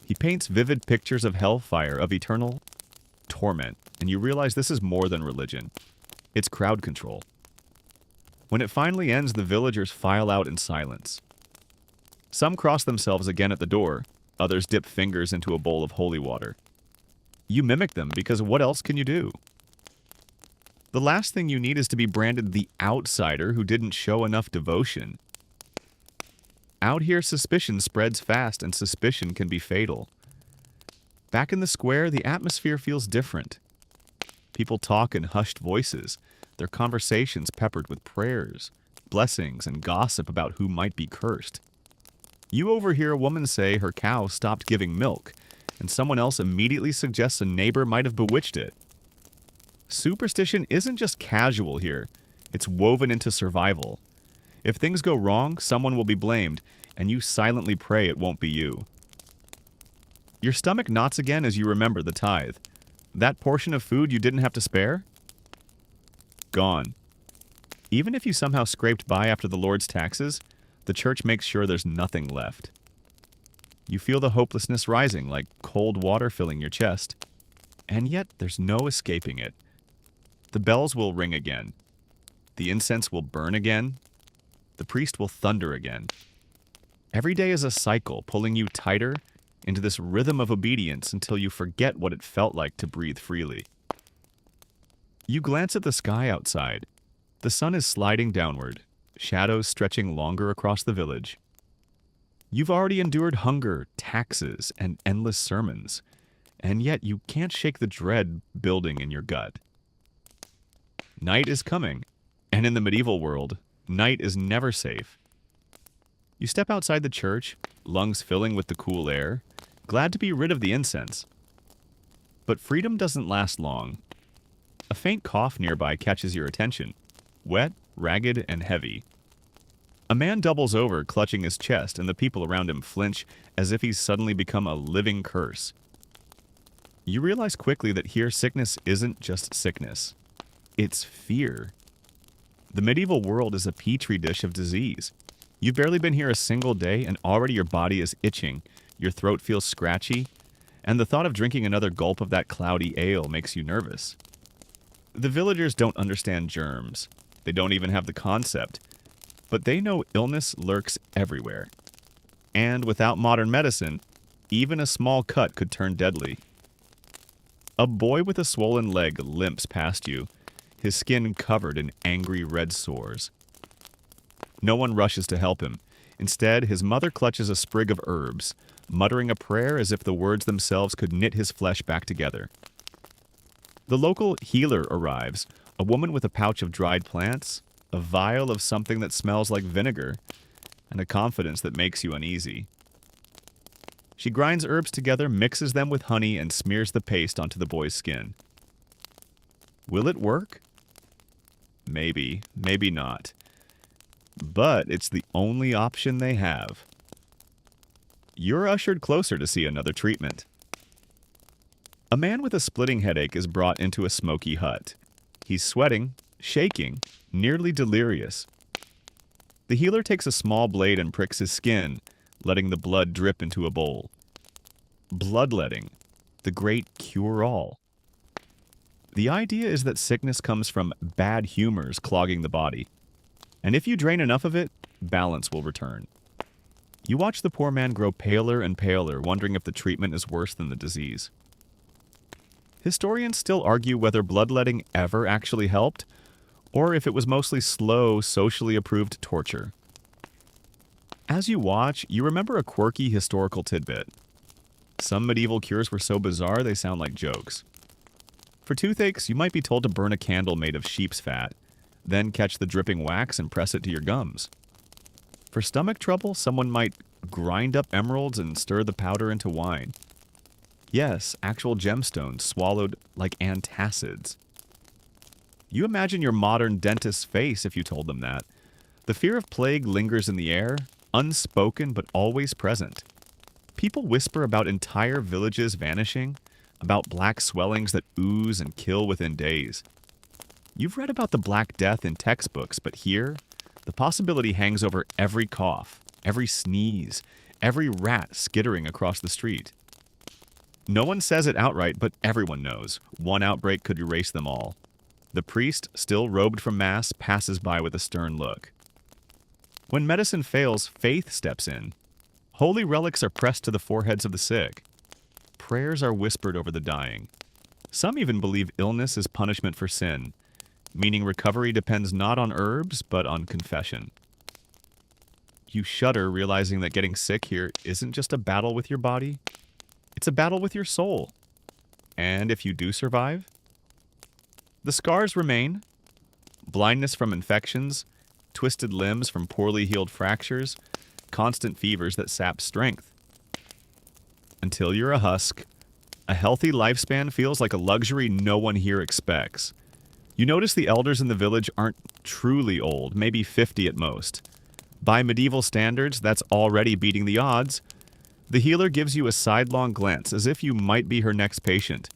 Speaker 1: He paints vivid pictures of hellfire, of eternal torment, and you realize this is more than religion. It's crowd control. When it finally ends, the villagers file out in silence. Some cross themselves again at the door, others dip fingers into a bowl of holy water. You mimic them because what else can you do? The last thing you need is to be branded the outsider who didn't show enough devotion. Out here, suspicion spreads fast, and suspicion can be fatal. Back in the square, the atmosphere feels different. People talk in hushed voices, their conversations peppered with prayers, blessings, and gossip about who might be cursed. You overhear a woman say her cow stopped giving milk, and someone else immediately suggests a neighbor might have bewitched it. Superstition isn't just casual here, it's woven into survival. If things go wrong, someone will be blamed, and you silently pray it won't be you. Your stomach knots again as you remember the tithe. That portion of food you didn't have to spare? Gone. Even if you somehow scraped by after the Lord's taxes, the church makes sure there's nothing left. You feel the hopelessness rising, like cold water filling your chest. And yet, there's no escaping it. The bells will ring again. The incense will burn again. The priest will thunder again. Every day is a cycle, pulling you tighter into this rhythm of obedience until you forget what it felt like to breathe freely. You glance at the sky outside. The sun is sliding downward, shadows stretching longer across the village. You've already endured hunger, taxes, and endless sermons, and yet you can't shake the dread building in your gut. Night is coming, and in the medieval world, night is never safe. You step outside the church, lungs filling with the cool air, glad to be rid of the incense. But freedom doesn't last long. A faint cough nearby catches your attention, wet, ragged, and heavy. A man doubles over, clutching his chest, and the people around him flinch as if he's suddenly become a living curse. You realize quickly that here sickness isn't just sickness. It's fear. The medieval world is a petri dish of disease. You've barely been here a single day, and already your body is itching, your throat feels scratchy, and the thought of drinking another gulp of that cloudy ale makes you nervous. The villagers don't understand germs. They don't even have the concept. But they know illness lurks everywhere. And without modern medicine, even a small cut could turn deadly. A boy with a swollen leg limps past you, his skin covered in angry red sores. No one rushes to help him. Instead, his mother clutches a sprig of herbs, muttering a prayer as if the words themselves could knit his flesh back together. The local healer arrives, a woman with a pouch of dried plants, a vial of something that smells like vinegar, and a confidence that makes you uneasy. She grinds herbs together, mixes them with honey, and smears the paste onto the boy's skin. Will it work? Maybe, maybe not. But it's the only option they have. You're ushered closer to see another treatment. A man with a splitting headache is brought into a smoky hut. He's sweating, shaking, nearly delirious. The healer takes a small blade and pricks his skin, letting the blood drip into a bowl. Bloodletting, the great cure-all. The idea is that sickness comes from bad humors clogging the body. And if you drain enough of it, balance will return. You watch the poor man grow paler and paler, wondering if the treatment is worse than the disease. Historians still argue whether bloodletting ever actually helped, or if it was mostly slow, socially approved torture. As you watch, you remember a quirky historical tidbit. Some medieval cures were so bizarre they sound like jokes. For toothaches, you might be told to burn a candle made of sheep's fat, then catch the dripping wax and press it to your gums. For stomach trouble, someone might grind up emeralds and stir the powder into wine. Yes, actual gemstones swallowed like antacids. You imagine your modern dentist's face if you told them that. The fear of plague lingers in the air, unspoken but always present. People whisper about entire villages vanishing, about black swellings that ooze and kill within days. You've read about the Black Death in textbooks, but here, the possibility hangs over every cough, every sneeze, every rat skittering across the street. No one says it outright, but everyone knows. One outbreak could erase them all. The priest, still robed from Mass, passes by with a stern look. When medicine fails, faith steps in. Holy relics are pressed to the foreheads of the sick. Prayers are whispered over the dying. Some even believe illness is punishment for sin, meaning recovery depends not on herbs, but on confession. You shudder, realizing that getting sick here isn't just a battle with your body, it's a battle with your soul. And if you do survive, the scars remain. Blindness from infections, twisted limbs from poorly healed fractures, constant fevers that sap strength. Until you're a husk, a healthy lifespan feels like a luxury no one here expects. You notice the elders in the village aren't truly old, maybe 50 at most. By medieval standards, that's already beating the odds. The healer gives you a sidelong glance, as if you might be her next patient.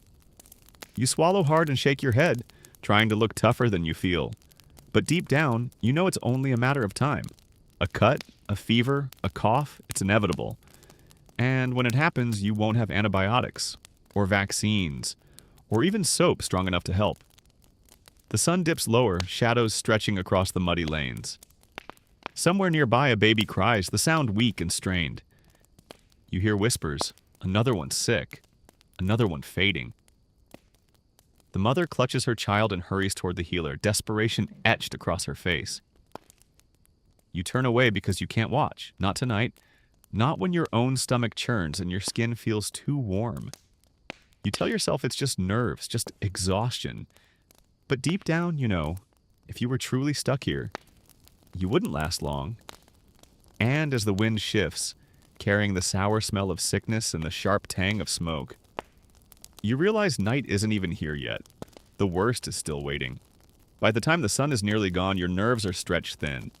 Speaker 1: You swallow hard and shake your head, trying to look tougher than you feel. But deep down, you know it's only a matter of time. A cut, a fever, a cough, it's inevitable. And when it happens, you won't have antibiotics, or vaccines, or even soap strong enough to help. The sun dips lower, shadows stretching across the muddy lanes. Somewhere nearby, a baby cries, the sound weak and strained. You hear whispers, another one sick, another one fading. The mother clutches her child and hurries toward the healer, desperation etched across her face. You turn away because you can't watch, not tonight, not when your own stomach churns and your skin feels too warm. You tell yourself it's just nerves, just exhaustion. But deep down, you know, if you were truly stuck here, you wouldn't last long. And as the wind shifts, carrying the sour smell of sickness and the sharp tang of smoke, you realize night isn't even here yet. The worst is still waiting. By the time the sun is nearly gone, your nerves are stretched thin.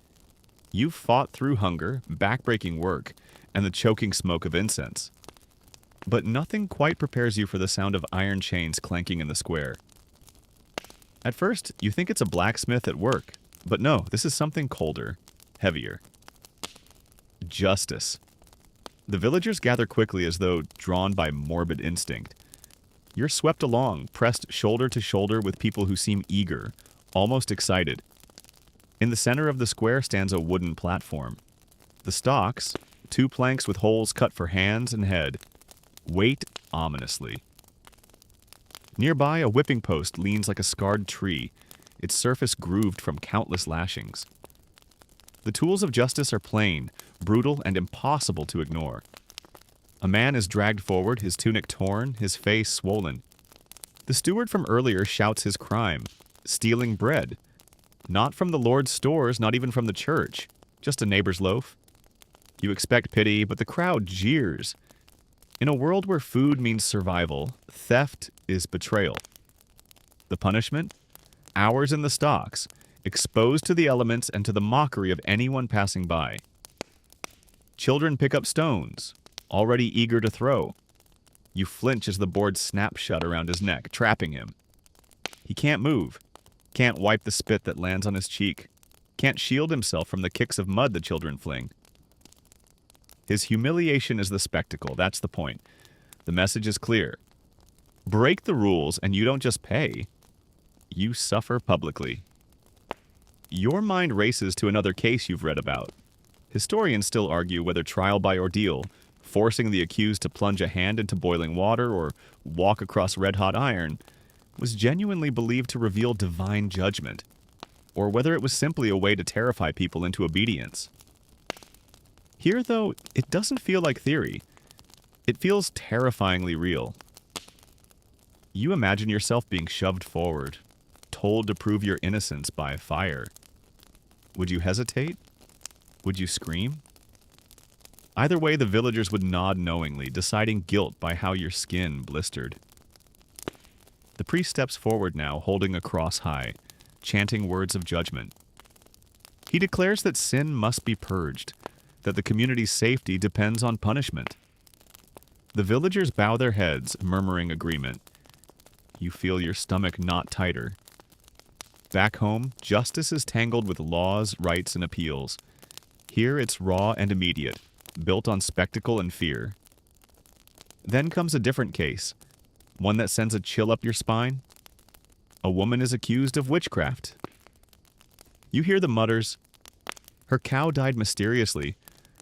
Speaker 1: You've fought through hunger, backbreaking work, and the choking smoke of incense. But nothing quite prepares you for the sound of iron chains clanking in the square. At first, you think it's a blacksmith at work, but no, this is something colder, heavier. Justice. The villagers gather quickly as though drawn by morbid instinct. You're swept along, pressed shoulder to shoulder with people who seem eager, almost excited. In the center of the square stands a wooden platform. The stalks, 2 planks with holes cut for hands and head, wait ominously. Nearby, a whipping post leans like a scarred tree, its surface grooved from countless lashings. The tools of justice are plain, brutal, and impossible to ignore. A man is dragged forward, his tunic torn, his face swollen. The steward from earlier shouts his crime: stealing bread. Not from the Lord's stores, not even from the church, just a neighbor's loaf. You expect pity, but the crowd jeers. In a world where food means survival, theft is betrayal. The punishment? Hours in the stocks, exposed to the elements and to the mockery of anyone passing by. Children pick up stones, already eager to throw. You flinch as the board snaps shut around his neck, trapping him. He can't move, can't wipe the spit that lands on his cheek, can't shield himself from the kicks of mud the children fling. His humiliation is the spectacle, that's the point. The message is clear. Break the rules and you don't just pay, you suffer publicly. Your mind races to another case you've read about. Historians still argue whether trial by ordeal, forcing the accused to plunge a hand into boiling water or walk across red-hot iron, was genuinely believed to reveal divine judgment, or whether it was simply a way to terrify people into obedience. Here, though, it doesn't feel like theory. It feels terrifyingly real. You imagine yourself being shoved forward, told to prove your innocence by fire. Would you hesitate? Would you scream? Either way, the villagers would nod knowingly, deciding guilt by how your skin blistered. The priest steps forward now, holding a cross high, chanting words of judgment. He declares that sin must be purged, that the community's safety depends on punishment. The villagers bow their heads, murmuring agreement. You feel your stomach knot tighter. Back home, justice is tangled with laws, rights, and appeals. Here it's raw and immediate, built on spectacle and fear. Then comes a different case, one that sends a chill up your spine. A woman is accused of witchcraft. You hear the mutters. Her cow died mysteriously.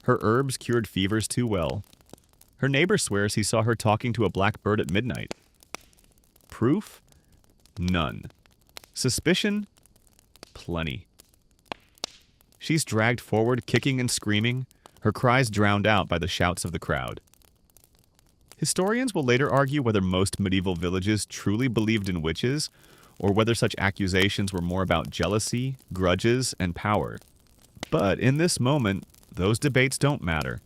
Speaker 1: Her herbs cured fevers too well. Her neighbor swears he saw her talking to a black bird at midnight. Proof? None. Suspicion? Plenty. She's dragged forward, kicking and screaming, her cries drowned out by the shouts of the crowd. Historians will later argue whether most medieval villages truly believed in witches, or whether such accusations were more about jealousy, grudges, and power. But in this moment, those debates don't matter.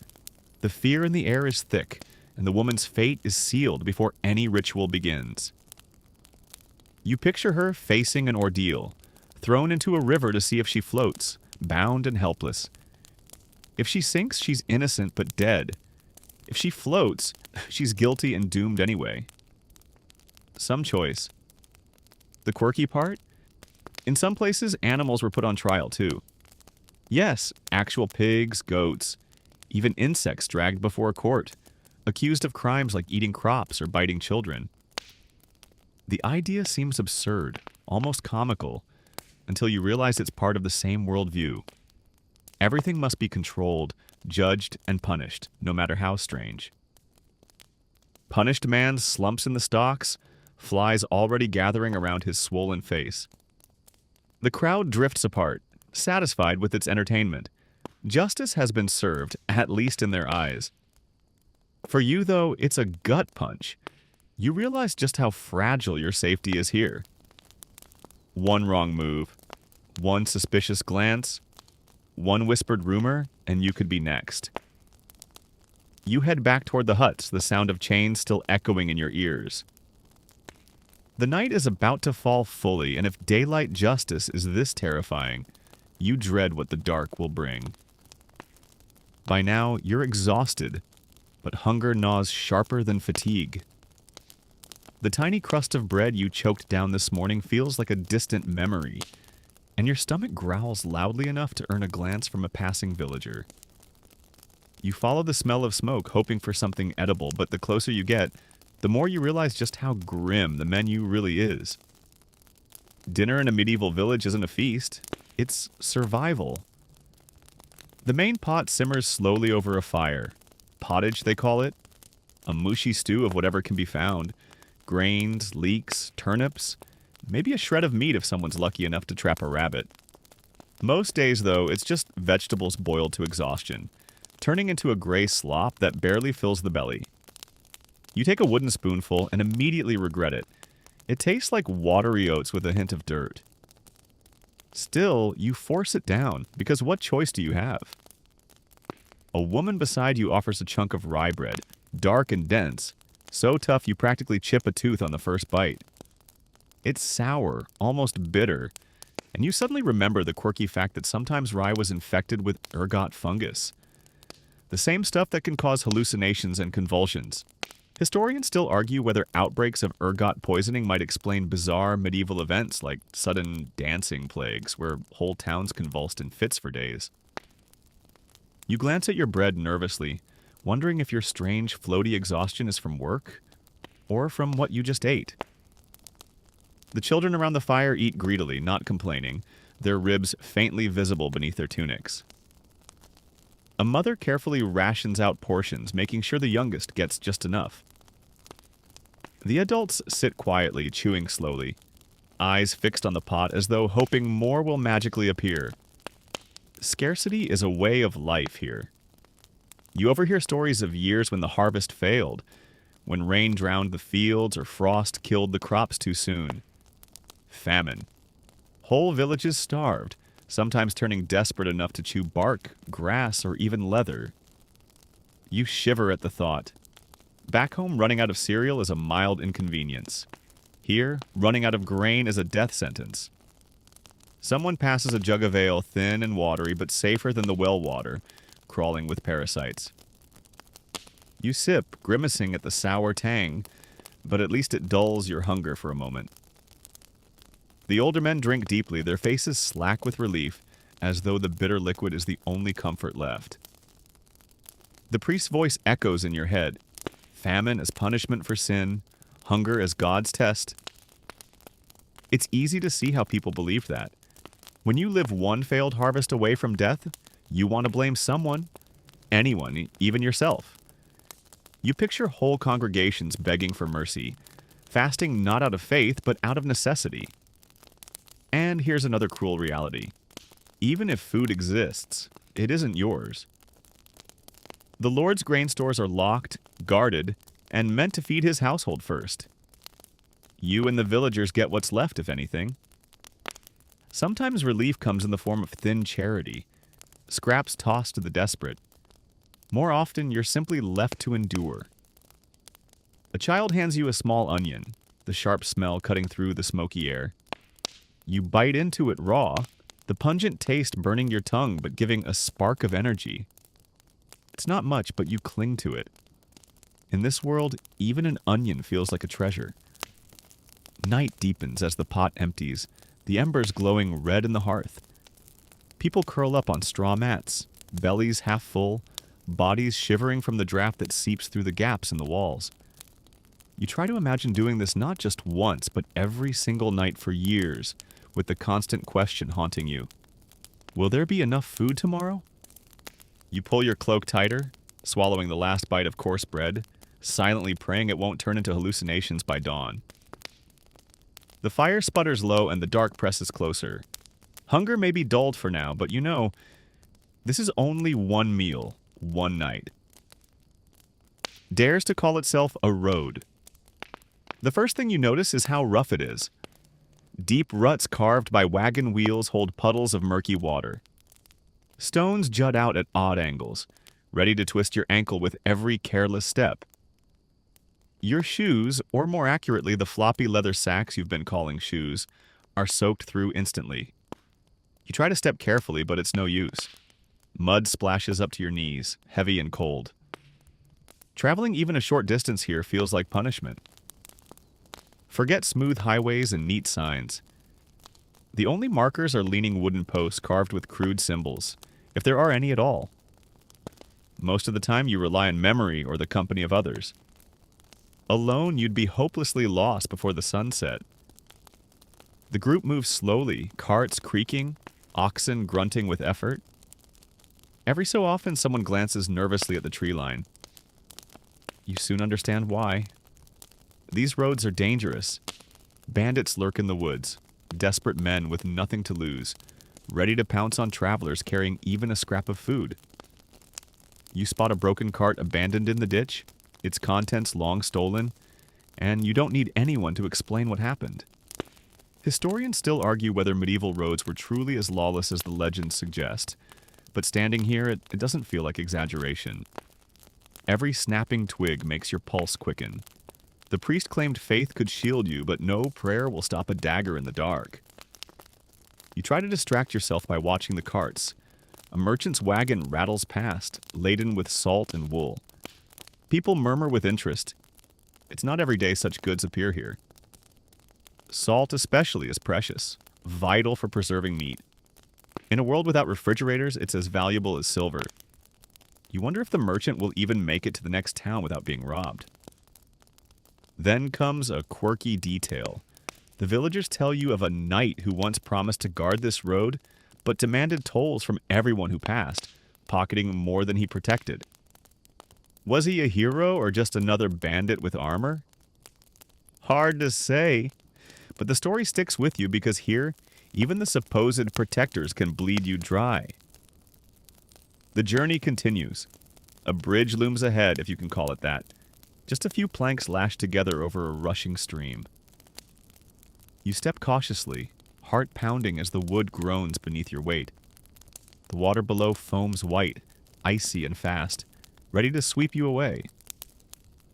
Speaker 1: The fear in the air is thick, and the woman's fate is sealed before any ritual begins. You picture her facing an ordeal, thrown into a river to see if she floats, bound and helpless. If she sinks, she's innocent but dead. If she floats, she's guilty and doomed anyway. Some choice. The quirky part? In some places, animals were put on trial too. Yes, actual pigs, goats, even insects dragged before a court, accused of crimes like eating crops or biting children. The idea seems absurd, almost comical, until you realize it's part of the same worldview. Everything must be controlled, judged, and punished, no matter how strange. Punished man slumps in the stocks, flies already gathering around his swollen face. The crowd drifts apart, satisfied with its entertainment. Justice has been served, at least in their eyes. For you, though, it's a gut punch. You realize just how fragile your safety is here. One wrong move, one suspicious glance, one whispered rumor, and you could be next. You head back toward the huts, the sound of chains still echoing in your ears. The night is about to fall fully, and if daylight justice is this terrifying, you dread what the dark will bring. By now, you're exhausted, but hunger gnaws sharper than fatigue. The tiny crust of bread you choked down this morning feels like a distant memory, and your stomach growls loudly enough to earn a glance from a passing villager. You follow the smell of smoke, hoping for something edible, but the closer you get, the more you realize just how grim the menu really is. Dinner in a medieval village isn't a feast, it's survival. The main pot simmers slowly over a fire. Pottage, they call it. A mushy stew of whatever can be found. grains, leeks, turnips, maybe a shred of meat if someone's lucky enough to trap a rabbit. Most days, though, it's just vegetables boiled to exhaustion, turning into a gray slop that barely fills the belly. You take a wooden spoonful and immediately regret it. It tastes like watery oats with a hint of dirt. Still, you force it down, because what choice do you have? A woman beside you offers a chunk of rye bread, dark and dense, so tough you practically chip a tooth on the first bite. It's sour, almost bitter, and you suddenly remember the quirky fact that sometimes rye was infected with ergot fungus, the same stuff that can cause hallucinations and convulsions. Historians still argue whether outbreaks of ergot poisoning might explain bizarre medieval events like sudden dancing plagues where whole towns convulsed in fits for days. You glance at your bread nervously, wondering if your strange, floaty exhaustion is from work or from what you just ate. The children around the fire eat greedily, not complaining, their ribs faintly visible beneath their tunics. A mother carefully rations out portions, making sure the youngest gets just enough. The adults sit quietly, chewing slowly, eyes fixed on the pot as though hoping more will magically appear. Scarcity is a way of life here. You overhear stories of years when the harvest failed, when rain drowned the fields or frost killed the crops too soon. Famine. Whole villages starved, sometimes turning desperate enough to chew bark, grass, or even leather. You shiver at the thought. Back home, running out of cereal is a mild inconvenience. Here, running out of grain is a death sentence. Someone passes a jug of ale, thin and watery, but safer than the well water, crawling with parasites. You sip, grimacing at the sour tang, but at least it dulls your hunger for a moment. The older men drink deeply, their faces slack with relief, as though the bitter liquid is the only comfort left. The priest's voice echoes in your head. Famine as punishment for sin, hunger as God's test. It's easy to see how people believe that. When you live one failed harvest away from death, you want to blame someone, anyone, even yourself. You picture whole congregations begging for mercy, fasting not out of faith, but out of necessity. And here's another cruel reality. Even if food exists, it isn't yours. The Lord's grain stores are locked, guarded, and meant to feed his household first. You and the villagers get what's left, if anything. Sometimes relief comes in the form of thin charity, scraps tossed to the desperate. More often, you're simply left to endure. A child hands you a small onion, the sharp smell cutting through the smoky air. You bite into it raw, the pungent taste burning your tongue but giving a spark of energy. It's not much, but you cling to it. In this world, even an onion feels like a treasure. Night deepens as the pot empties, the embers glowing red in the hearth. People curl up on straw mats, bellies half full, bodies shivering from the draft that seeps through the gaps in the walls. You try to imagine doing this not just once, but every single night for years, with the constant question haunting you. Will there be enough food tomorrow? You pull your cloak tighter, swallowing the last bite of coarse bread, silently praying it won't turn into hallucinations by dawn. The fire sputters low and the dark presses closer. Hunger may be dulled for now, but you know, this is only one meal, one night. Dares to call itself a road. The first thing you notice is how rough it is. Deep ruts carved by wagon wheels hold puddles of murky water. Stones jut out at odd angles, ready to twist your ankle with every careless step. Your shoes, or more accurately the floppy leather sacks you've been calling shoes, are soaked through instantly. You try to step carefully, but it's no use. Mud splashes up to your knees, heavy and cold. Traveling even a short distance here feels like punishment. Forget smooth highways and neat signs. The only markers are leaning wooden posts carved with crude symbols, if there are any at all. Most of the time you rely on memory or the company of others. Alone, you'd be hopelessly lost before the sunset. The group moves slowly, carts creaking, oxen grunting with effort. Every so often, someone glances nervously at the tree line. You soon understand why. These roads are dangerous. Bandits lurk in the woods, desperate men with nothing to lose, ready to pounce on travelers carrying even a scrap of food. You spot a broken cart abandoned in the ditch, its contents long stolen, and you don't need anyone to explain what happened. Historians still argue whether medieval roads were truly as lawless as the legends suggest, but standing here, it doesn't feel like exaggeration. Every snapping twig makes your pulse quicken. The priest claimed faith could shield you, but no prayer will stop a dagger in the dark. You try to distract yourself by watching the carts. A merchant's wagon rattles past, laden with salt and wool. People murmur with interest. It's not every day such goods appear here. Salt especially is precious, vital for preserving meat. In a world without refrigerators, it's as valuable as silver. You wonder if the merchant will even make it to the next town without being robbed. Then comes a quirky detail. The villagers tell you of a knight who once promised to guard this road, but demanded tolls from everyone who passed, pocketing more than he protected. Was he a hero or just another bandit with armor? Hard to say, but the story sticks with you because here, even the supposed protectors can bleed you dry. The journey continues. A bridge looms ahead, if you can call it that. Just a few planks lashed together over a rushing stream. You step cautiously, heart pounding as the wood groans beneath your weight. The water below foams white, icy and fast, ready to sweep you away.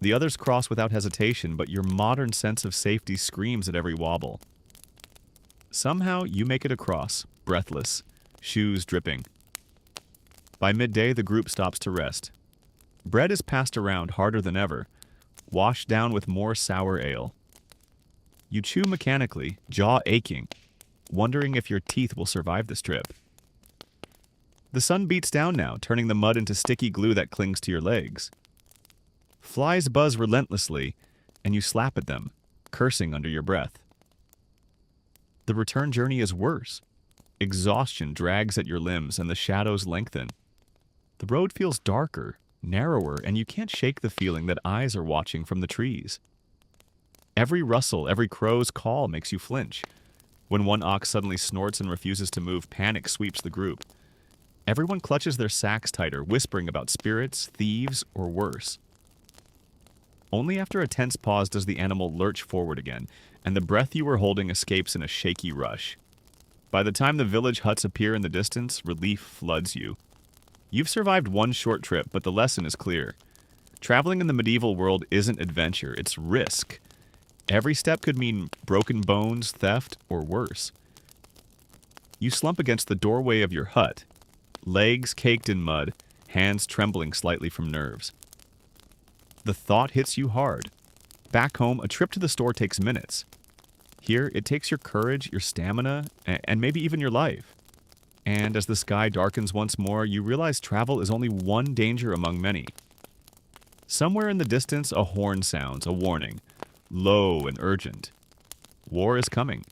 Speaker 1: The others cross without hesitation, but your modern sense of safety screams at every wobble. Somehow you make it across, breathless, shoes dripping. By midday, the group stops to rest. Bread is passed around harder than ever, washed down with more sour ale. You chew mechanically, jaw aching, wondering if your teeth will survive this trip. The sun beats down now, turning the mud into sticky glue that clings to your legs. Flies buzz relentlessly, and you slap at them, cursing under your breath. The return journey is worse. Exhaustion drags at your limbs, and the shadows lengthen. The road feels darker, narrower, and you can't shake the feeling that eyes are watching from the trees. Every rustle, every crow's call makes you flinch. When one ox suddenly snorts and refuses to move, panic sweeps the group. Everyone clutches their sacks tighter, whispering about spirits, thieves, or worse. Only after a tense pause does the animal lurch forward again, and the breath you were holding escapes in a shaky rush. By the time the village huts appear in the distance, relief floods you. You've survived one short trip, but the lesson is clear. Traveling in the medieval world isn't adventure, it's risk. Every step could mean broken bones, theft, or worse. You slump against the doorway of your hut, legs caked in mud, hands trembling slightly from nerves. The thought hits you hard. Back home, a trip to the store takes minutes. Here, it takes your courage, your stamina, and maybe even your life. And as the sky darkens once more, you realize travel is only one danger among many. Somewhere in the distance, a horn sounds, a warning, low and urgent. War is coming,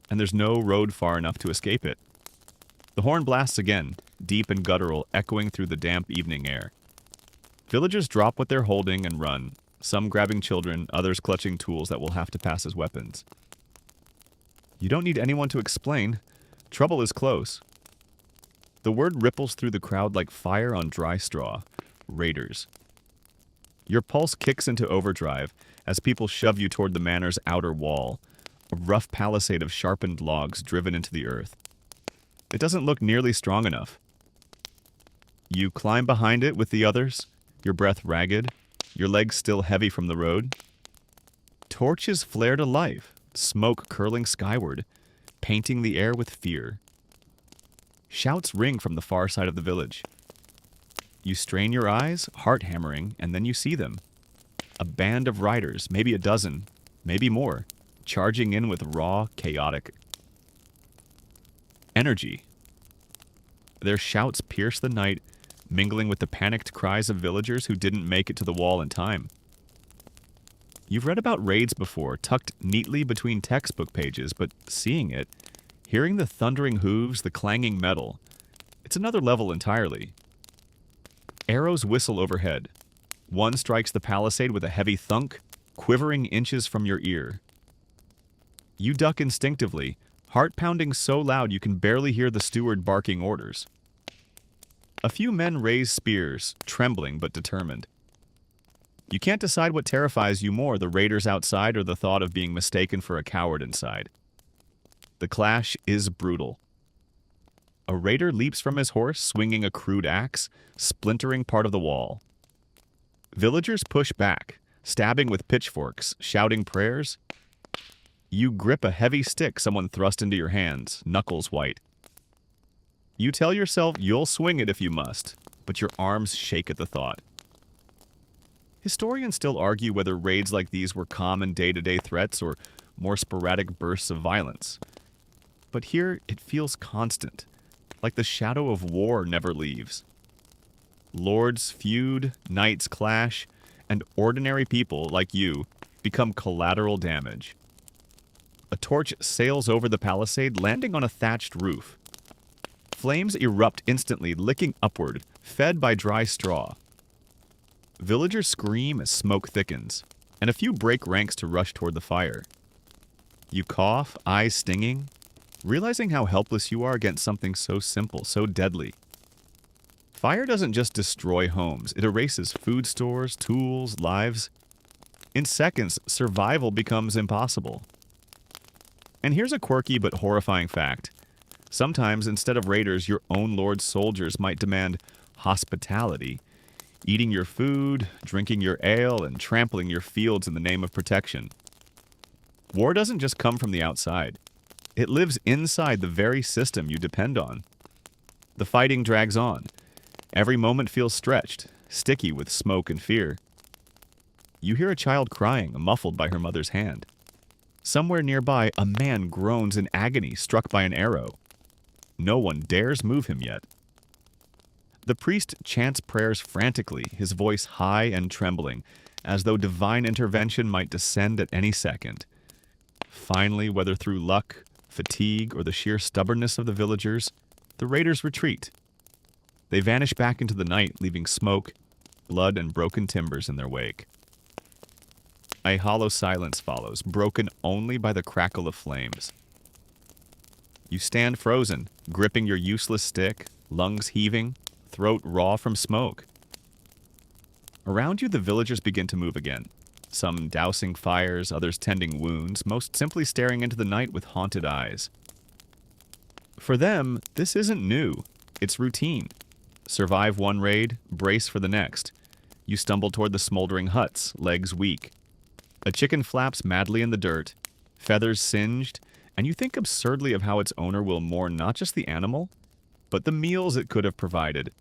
Speaker 1: and there's no road far enough to escape it. The horn blasts again, deep and guttural, echoing through the damp evening air. Villagers drop what they're holding and run, some grabbing children, others clutching tools that will have to pass as weapons. You don't need anyone to explain. Trouble is close. The word ripples through the crowd like fire on dry straw. Raiders. Your pulse kicks into overdrive as people shove you toward the manor's outer wall, a rough palisade of sharpened logs driven into the earth. It doesn't look nearly strong enough. You climb behind it with the others, your breath ragged, your legs still heavy from the road. Torches flare to life, smoke curling skyward, painting the air with fear. Shouts ring from the far side of the village. You strain your eyes, heart hammering, and then you see them. A band of riders, maybe a dozen, maybe more, charging in with raw, chaotic energy. Their shouts pierce the night, mingling with the panicked cries of villagers who didn't make it to the wall in time. You've read about raids before, tucked neatly between textbook pages, but seeing it, hearing the thundering hooves, the clanging metal, it's another level entirely. Arrows whistle overhead. One strikes the palisade with a heavy thunk, quivering inches from your ear. You duck instinctively, heart pounding so loud you can barely hear the steward barking orders. A few men raise spears, trembling but determined. You can't decide what terrifies you more, the raiders outside or the thought of being mistaken for a coward inside. The clash is brutal. A raider leaps from his horse, swinging a crude axe, splintering part of the wall. Villagers push back, stabbing with pitchforks, shouting prayers. You grip a heavy stick someone thrust into your hands, knuckles white. You tell yourself you'll swing it if you must, but your arms shake at the thought. Historians still argue whether raids like these were common day-to-day threats or more sporadic bursts of violence. But here it feels constant, like the shadow of war never leaves. Lords feud, knights clash, and ordinary people like you become collateral damage. A torch sails over the palisade, landing on a thatched roof. Flames erupt instantly, licking upward, fed by dry straw. Villagers scream as smoke thickens, and a few break ranks to rush toward the fire. You cough, eyes stinging, realizing how helpless you are against something so simple, so deadly. Fire doesn't just destroy homes, it erases food stores, tools, lives. In seconds, survival becomes impossible. And here's a quirky but horrifying fact. Sometimes, instead of raiders, your own lord's soldiers might demand hospitality, eating your food, drinking your ale, and trampling your fields in the name of protection. War doesn't just come from the outside. It lives inside the very system you depend on. The fighting drags on. Every moment feels stretched, sticky with smoke and fear. You hear a child crying, muffled by her mother's hand. Somewhere nearby, a man groans in agony, struck by an arrow. No one dares move him yet. The priest chants prayers frantically, his voice high and trembling, as though divine intervention might descend at any second. Finally, whether through luck, fatigue, or the sheer stubbornness of the villagers, the raiders retreat. They vanish back into the night, leaving smoke, blood, and broken timbers in their wake. A hollow silence follows, broken only by the crackle of flames. You stand frozen, gripping your useless stick, lungs heaving, throat raw from smoke. Around you, the villagers begin to move again. Some dousing fires, others tending wounds, most simply staring into the night with haunted eyes. For them, this isn't new. It's routine. Survive one raid, brace for the next. You stumble toward the smoldering huts, legs weak. A chicken flaps madly in the dirt, feathers singed, and you think absurdly of how its owner will mourn not just the animal, but the meals it could have provided.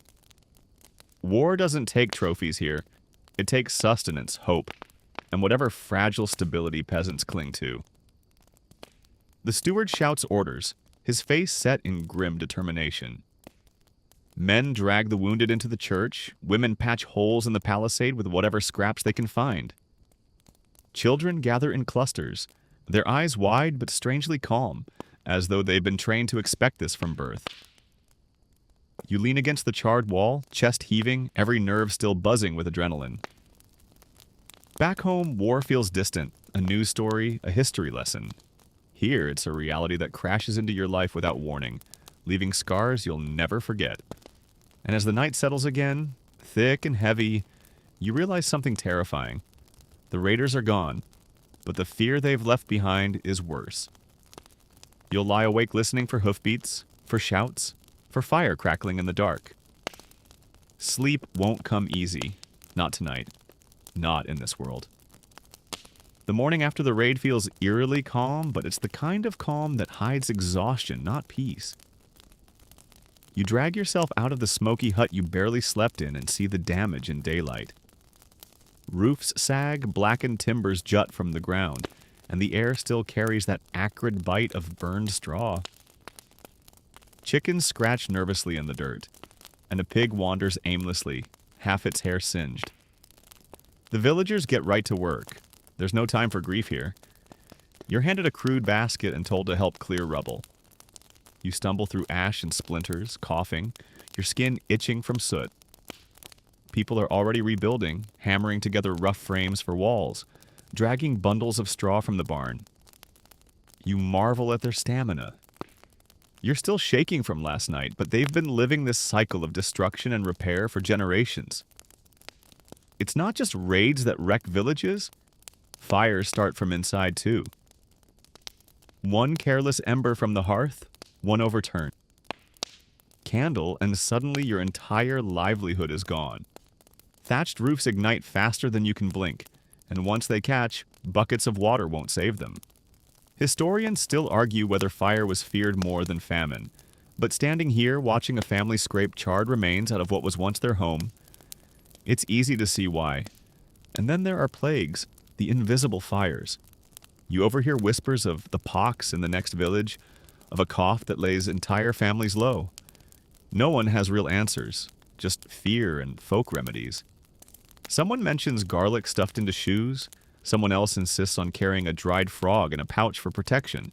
Speaker 1: War doesn't take trophies here. It takes sustenance, hope, and whatever fragile stability peasants cling to. The steward shouts orders, his face set in grim determination. Men drag the wounded into the church, women patch holes in the palisade with whatever scraps they can find. Children gather in clusters, their eyes wide but strangely calm, as though they've been trained to expect this from birth. You lean against the charred wall, chest heaving, every nerve still buzzing with adrenaline. Back home, war feels distant, a news story, a history lesson. Here, it's a reality that crashes into your life without warning, leaving scars you'll never forget. And as the night settles again, thick and heavy, you realize something terrifying. The raiders are gone, but the fear they've left behind is worse. You'll lie awake listening for hoofbeats, for shouts, for fire crackling in the dark. Sleep won't come easy. Not tonight. Not in this world. The morning after the raid feels eerily calm, but it's the kind of calm that hides exhaustion, not peace. You drag yourself out of the smoky hut you barely slept in and see the damage in daylight. Roofs sag, blackened timbers jut from the ground, and the air still carries that acrid bite of burned straw. Chickens scratch nervously in the dirt, and a pig wanders aimlessly, half its hair singed. The villagers get right to work. There's no time for grief here. You're handed a crude basket and told to help clear rubble. You stumble through ash and splinters, coughing, your skin itching from soot. People are already rebuilding, hammering together rough frames for walls, dragging bundles of straw from the barn. You marvel at their stamina. You're still shaking from last night, but they've been living this cycle of destruction and repair for generations. It's not just raids that wreck villages. Fires start from inside too. One careless ember from the hearth, one overturned. Candle, and suddenly your entire livelihood is gone. Thatched roofs ignite faster than you can blink, and once they catch, buckets of water won't save them. Historians still argue whether fire was feared more than famine, but standing here watching a family scrape charred remains out of what was once their home, it's easy to see why. And then there are plagues, the invisible fires. You overhear whispers of the pox in the next village, of a cough that lays entire families low. No one has real answers, just fear and folk remedies. Someone mentions garlic stuffed into shoes. Someone else insists on carrying a dried frog in a pouch for protection.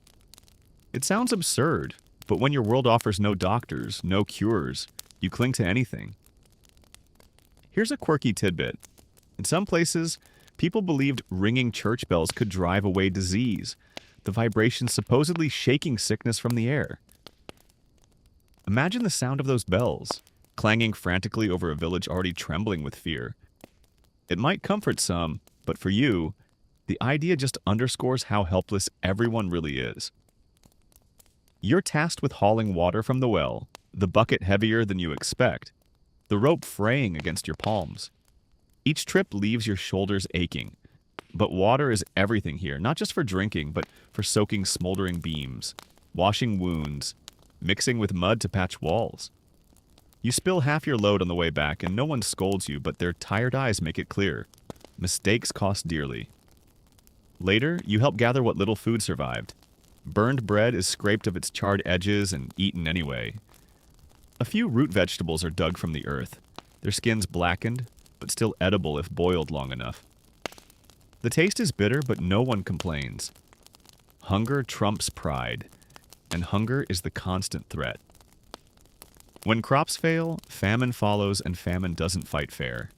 Speaker 1: It sounds absurd, but when your world offers no doctors, no cures, you cling to anything. Here's a quirky tidbit. In some places, people believed ringing church bells could drive away disease, the vibration supposedly shaking sickness from the air. Imagine the sound of those bells, clanging frantically over a village already trembling with fear. It might comfort some, but for you, the idea just underscores how helpless everyone really is. You're tasked with hauling water from the well, the bucket heavier than you expect, the rope fraying against your palms. Each trip leaves your shoulders aching. But water is everything here, not just for drinking, but for soaking smoldering beams, washing wounds, mixing with mud to patch walls. You spill half your load on the way back, and no one scolds you, but their tired eyes make it clear. Mistakes cost dearly. Later, you help gather what little food survived. Burned bread is scraped of its charred edges and eaten anyway. A few root vegetables are dug from the earth, their skins blackened, but still edible if boiled long enough. The taste is bitter, but no one complains. Hunger trumps pride, and hunger is the constant threat. When crops fail, famine follows, and famine doesn't fight fair.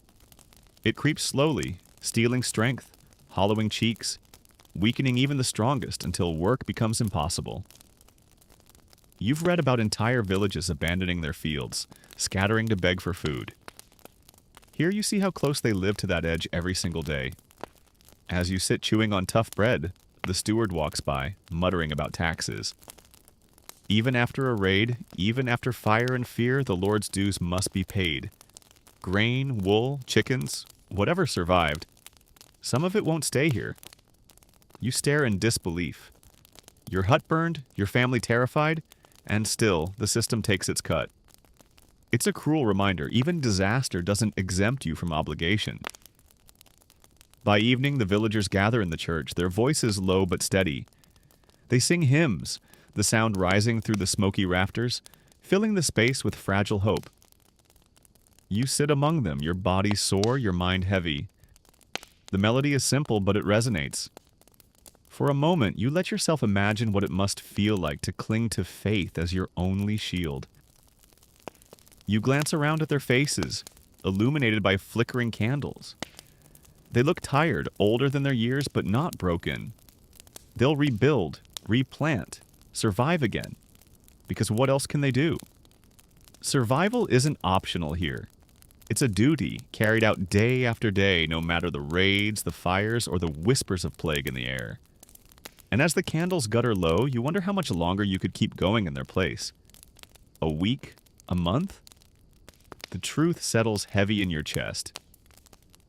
Speaker 1: It creeps slowly, stealing strength, hollowing cheeks, weakening even the strongest until work becomes impossible. You've read about entire villages abandoning their fields, scattering to beg for food. Here you see how close they live to that edge every single day. As you sit chewing on tough bread, the steward walks by, muttering about taxes. Even after a raid, even after fire and fear, the Lord's dues must be paid. Grain, wool, chickens, whatever survived. Some of it won't stay here. You stare in disbelief. Your hut burned, your family terrified, and still the system takes its cut. It's a cruel reminder, even disaster doesn't exempt you from obligation. By evening, the villagers gather in the church, their voices low but steady. They sing hymns, the sound rising through the smoky rafters, filling the space with fragile hope. You sit among them, your body sore, your mind heavy. The melody is simple, but it resonates. For a moment, you let yourself imagine what it must feel like to cling to faith as your only shield. You glance around at their faces, illuminated by flickering candles. They look tired, older than their years, but not broken. They'll rebuild, replant, survive again. Because what else can they do? Survival isn't optional here. It's a duty carried out day after day, no matter the raids, the fires, or the whispers of plague in the air. And as the candles gutter low, you wonder how much longer you could keep going in their place. A week? A month? The truth settles heavy in your chest.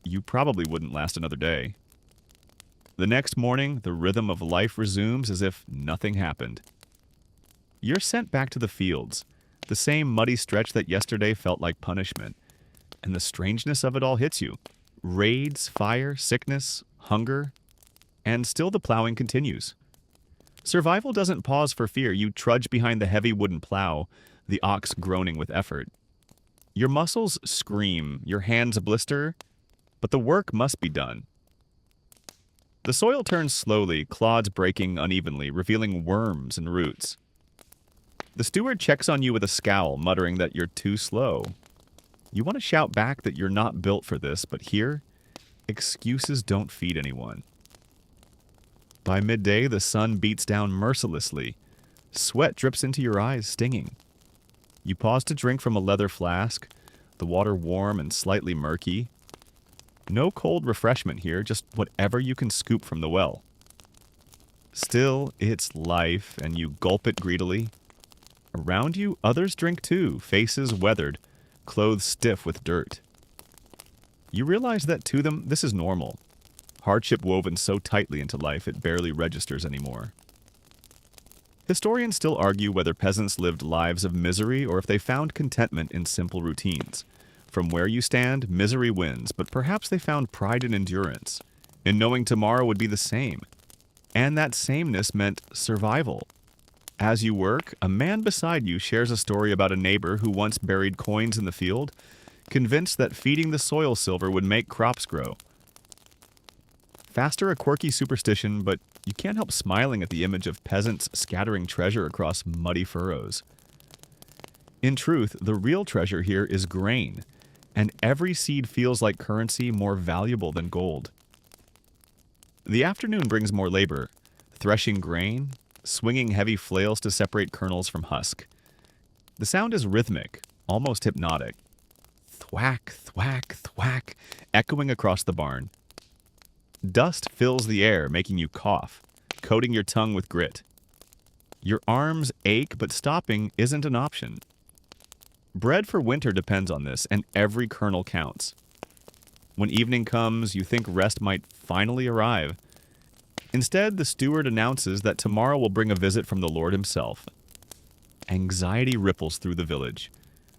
Speaker 1: You probably wouldn't last another day. The next morning, the rhythm of life resumes as if nothing happened. You're sent back to the fields, the same muddy stretch that yesterday felt like punishment. And the strangeness of it all hits you. Raids, fire, sickness, hunger, and still the plowing continues. Survival doesn't pause for fear. You trudge behind the heavy wooden plow, the ox groaning with effort. Your muscles scream, your hands blister, but the work must be done. The soil turns slowly, clods breaking unevenly, revealing worms and roots. The steward checks on you with a scowl, muttering that you're too slow. You want to shout back that you're not built for this, but here, excuses don't feed anyone. By midday, the sun beats down mercilessly. Sweat drips into your eyes, stinging. You pause to drink from a leather flask, the water warm and slightly murky. No cold refreshment here, just whatever you can scoop from the well. Still, it's life, and you gulp it greedily. Around you, others drink too, faces weathered, clothes stiff with dirt. You realize that to them, this is normal. Hardship woven so tightly into life it barely registers anymore. Historians still argue whether peasants lived lives of misery or if they found contentment in simple routines. From where you stand, misery wins, but perhaps they found pride in endurance, in knowing tomorrow would be the same. And that sameness meant survival. As you work, a man beside you shares a story about a neighbor who once buried coins in the field, convinced that feeding the soil silver would make crops grow. Faster a quirky superstition, but you can't help smiling at the image of peasants scattering treasure across muddy furrows. In truth, the real treasure here is grain, and every seed feels like currency more valuable than gold. The afternoon brings more labor, threshing grain, swinging heavy flails to separate kernels from husk. The sound is rhythmic, almost hypnotic. Thwack, thwack, thwack, echoing across the barn. Dust fills the air, making you cough, coating your tongue with grit. Your arms ache, but stopping isn't an option. Bread for winter depends on this, and every kernel counts. When evening comes, you think rest might finally arrive. Instead, the steward announces that tomorrow will bring a visit from the Lord himself. Anxiety ripples through the village.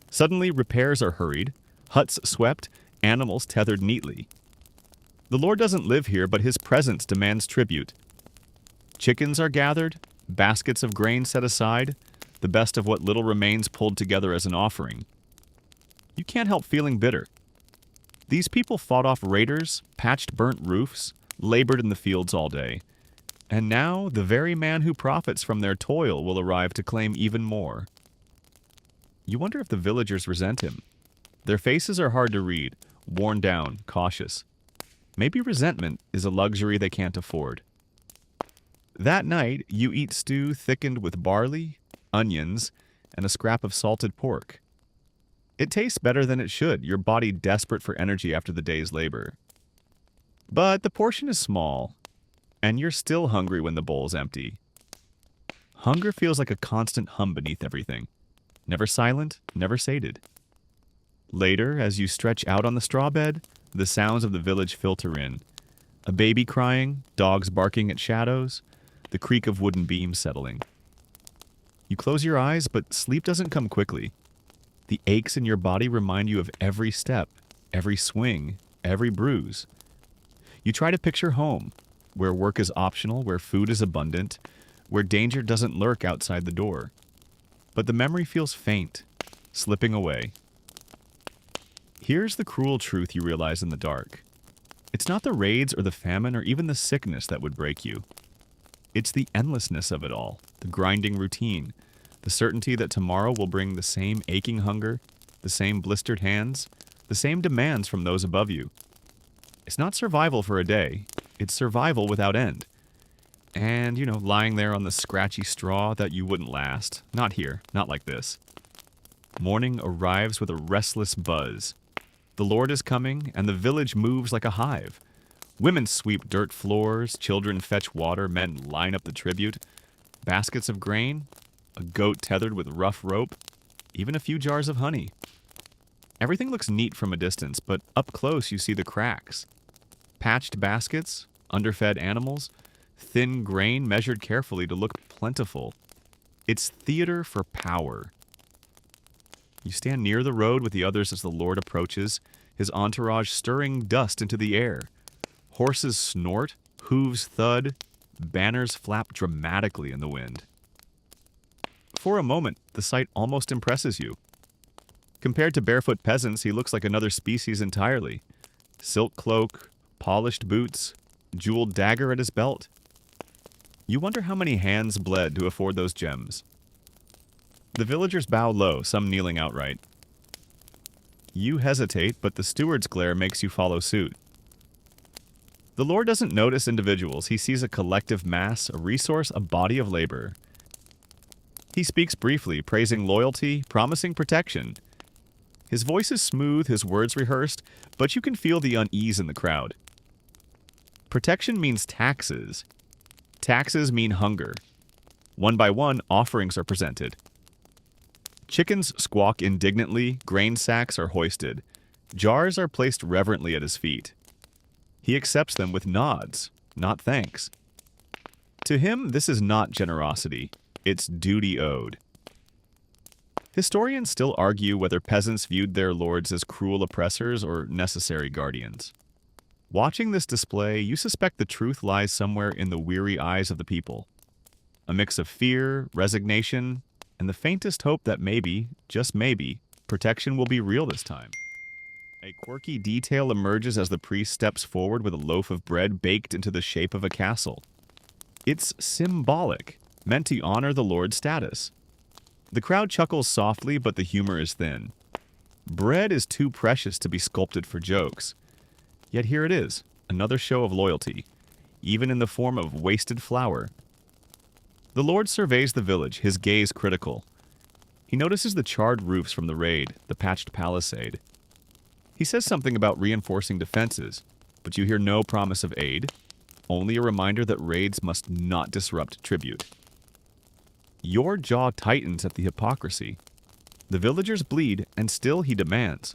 Speaker 1: Suddenly, repairs are hurried, huts swept, animals tethered neatly. The Lord doesn't live here, but his presence demands tribute. Chickens are gathered, baskets of grain set aside, the best of what little remains pulled together as an offering. You can't help feeling bitter. These people fought off raiders, patched burnt roofs, labored in the fields all day. And now, the very man who profits from their toil will arrive to claim even more. You wonder if the villagers resent him. Their faces are hard to read, worn down, cautious. Maybe resentment is a luxury they can't afford. That night, you eat stew thickened with barley, onions, and a scrap of salted pork. It tastes better than it should, your body desperate for energy after the day's labor. But the portion is small, and you're still hungry when the bowl's empty. Hunger feels like a constant hum beneath everything. Never silent, never sated. Later, as you stretch out on the straw bed, the sounds of the village filter in. A baby crying, dogs barking at shadows, the creak of wooden beams settling. You close your eyes, but sleep doesn't come quickly. The aches in your body remind you of every step, every swing, every bruise. You try to picture home, where work is optional, where food is abundant, where danger doesn't lurk outside the door. But the memory feels faint, slipping away. Here's the cruel truth you realize in the dark. It's not the raids or the famine or even the sickness that would break you. It's the endlessness of it all, the grinding routine, the certainty that tomorrow will bring the same aching hunger, the same blistered hands, the same demands from those above you. It's not survival for a day, it's survival without end. And, lying there on the scratchy straw that you wouldn't last. Not here, not like this. Morning arrives with a restless buzz. The Lord is coming, and the village moves like a hive. Women sweep dirt floors, children fetch water, men line up the tribute. Baskets of grain, a goat tethered with rough rope, even a few jars of honey. Everything looks neat from a distance, but up close you see the cracks. Patched baskets, underfed animals, thin grain measured carefully to look plentiful. It's theater for power. You stand near the road with the others as the Lord approaches, his entourage stirring dust into the air. Horses snort, hooves thud, banners flap dramatically in the wind. For a moment, the sight almost impresses you. Compared to barefoot peasants, he looks like another species entirely. Silk cloak, polished boots, jeweled dagger at his belt. You wonder how many hands bled to afford those gems. The villagers bow low, some kneeling outright. You hesitate, but the steward's glare makes you follow suit. The Lord doesn't notice individuals. He sees a collective mass, a resource, a body of labor. He speaks briefly, praising loyalty, promising protection. His voice is smooth, his words rehearsed, but you can feel the unease in the crowd. Protection means taxes. Taxes mean hunger. One by one, offerings are presented. Chickens squawk indignantly, grain sacks are hoisted. Jars are placed reverently at his feet. He accepts them with nods, not thanks. To him, this is not generosity. It's duty owed. Historians still argue whether peasants viewed their lords as cruel oppressors or necessary guardians. Watching this display, you suspect the truth lies somewhere in the weary eyes of the people. A mix of fear, resignation, and the faintest hope that maybe, just maybe, protection will be real this time. A quirky detail emerges as the priest steps forward with a loaf of bread baked into the shape of a castle. It's symbolic, meant to honor the Lord's status. The crowd chuckles softly, but the humor is thin. Bread is too precious to be sculpted for jokes. Yet here it is, another show of loyalty, even in the form of wasted flour. The Lord surveys the village, his gaze critical. He notices the charred roofs from the raid, the patched palisade. He says something about reinforcing defenses, but you hear no promise of aid, only a reminder that raids must not disrupt tribute. Your jaw tightens at the hypocrisy. The villagers bleed, and still he demands.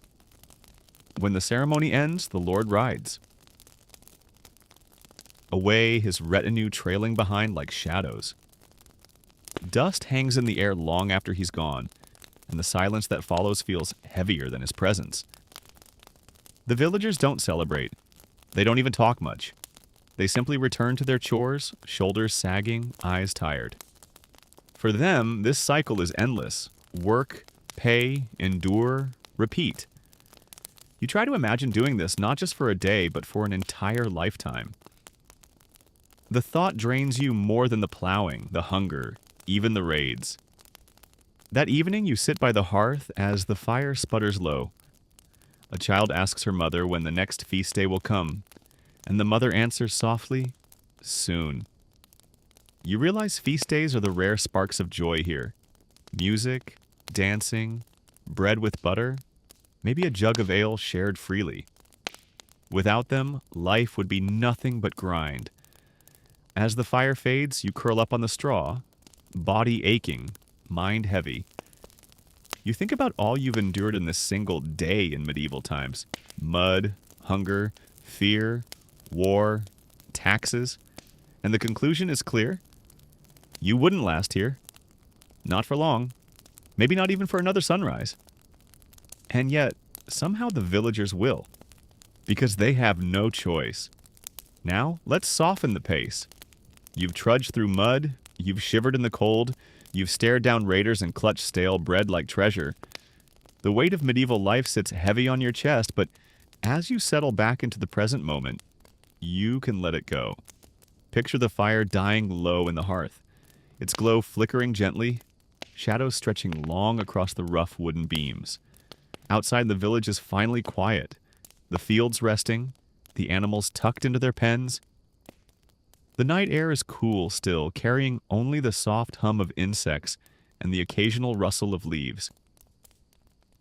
Speaker 1: When the ceremony ends, the Lord rides. Away, his retinue trailing behind like shadows. Dust hangs in the air long after he's gone, and the silence that follows feels heavier than his presence. The villagers don't celebrate. They don't even talk much. They simply return to their chores, shoulders sagging, eyes tired. For them, this cycle is endless. Work, pay, endure, repeat. You try to imagine doing this not just for a day, but for an entire lifetime. The thought drains you more than the plowing, the hunger, even the raids. That evening, you sit by the hearth as the fire sputters low. A child asks her mother when the next feast day will come, and the mother answers softly, "Soon." You realize feast days are the rare sparks of joy here. Music, dancing, bread with butter, maybe a jug of ale shared freely. Without them, life would be nothing but grind. As the fire fades, you curl up on the straw, body aching, mind heavy. You think about all you've endured in this single day in medieval times. Mud, hunger, fear, war, taxes. And the conclusion is clear. You wouldn't last here. Not for long. Maybe not even for another sunrise. And yet, somehow the villagers will. Because they have no choice. Now, let's soften the pace. You've trudged through mud, you've shivered in the cold, you've stared down raiders and clutched stale bread like treasure. The weight of medieval life sits heavy on your chest, but as you settle back into the present moment, you can let it go. Picture the fire dying low in the hearth, its glow flickering gently, shadows stretching long across the rough wooden beams. Outside, the village is finally quiet, the fields resting, the animals tucked into their pens. The night air is cool still, carrying only the soft hum of insects and the occasional rustle of leaves.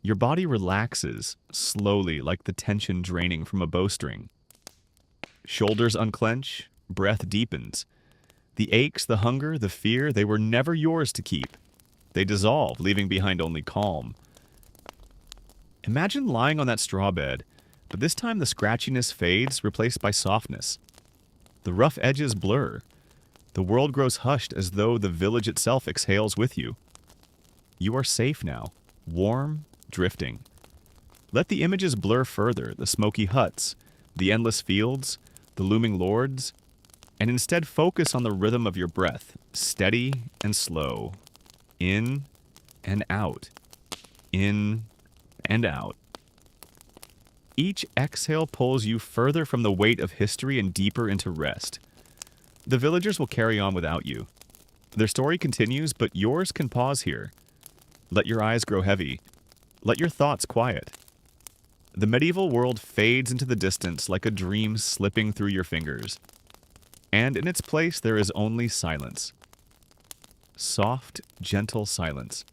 Speaker 1: Your body relaxes, slowly, like the tension draining from a bowstring. Shoulders unclench, breath deepens. The aches, the hunger, the fear, they were never yours to keep. They dissolve, leaving behind only calm. Imagine lying on that straw bed, but this time the scratchiness fades, replaced by softness. The rough edges blur. The world grows hushed as though the village itself exhales with you. You are safe now, warm, drifting. Let the images blur further, the smoky huts, the endless fields, the looming lords, and instead focus on the rhythm of your breath, steady and slow, in and out, in and out. Each exhale pulls you further from the weight of history and deeper into rest. The villagers will carry on without you. Their story continues, but yours can pause here. Let your eyes grow heavy. Let your thoughts quiet. The medieval world fades into the distance like a dream slipping through your fingers. And in its place there is only silence. Soft, gentle silence.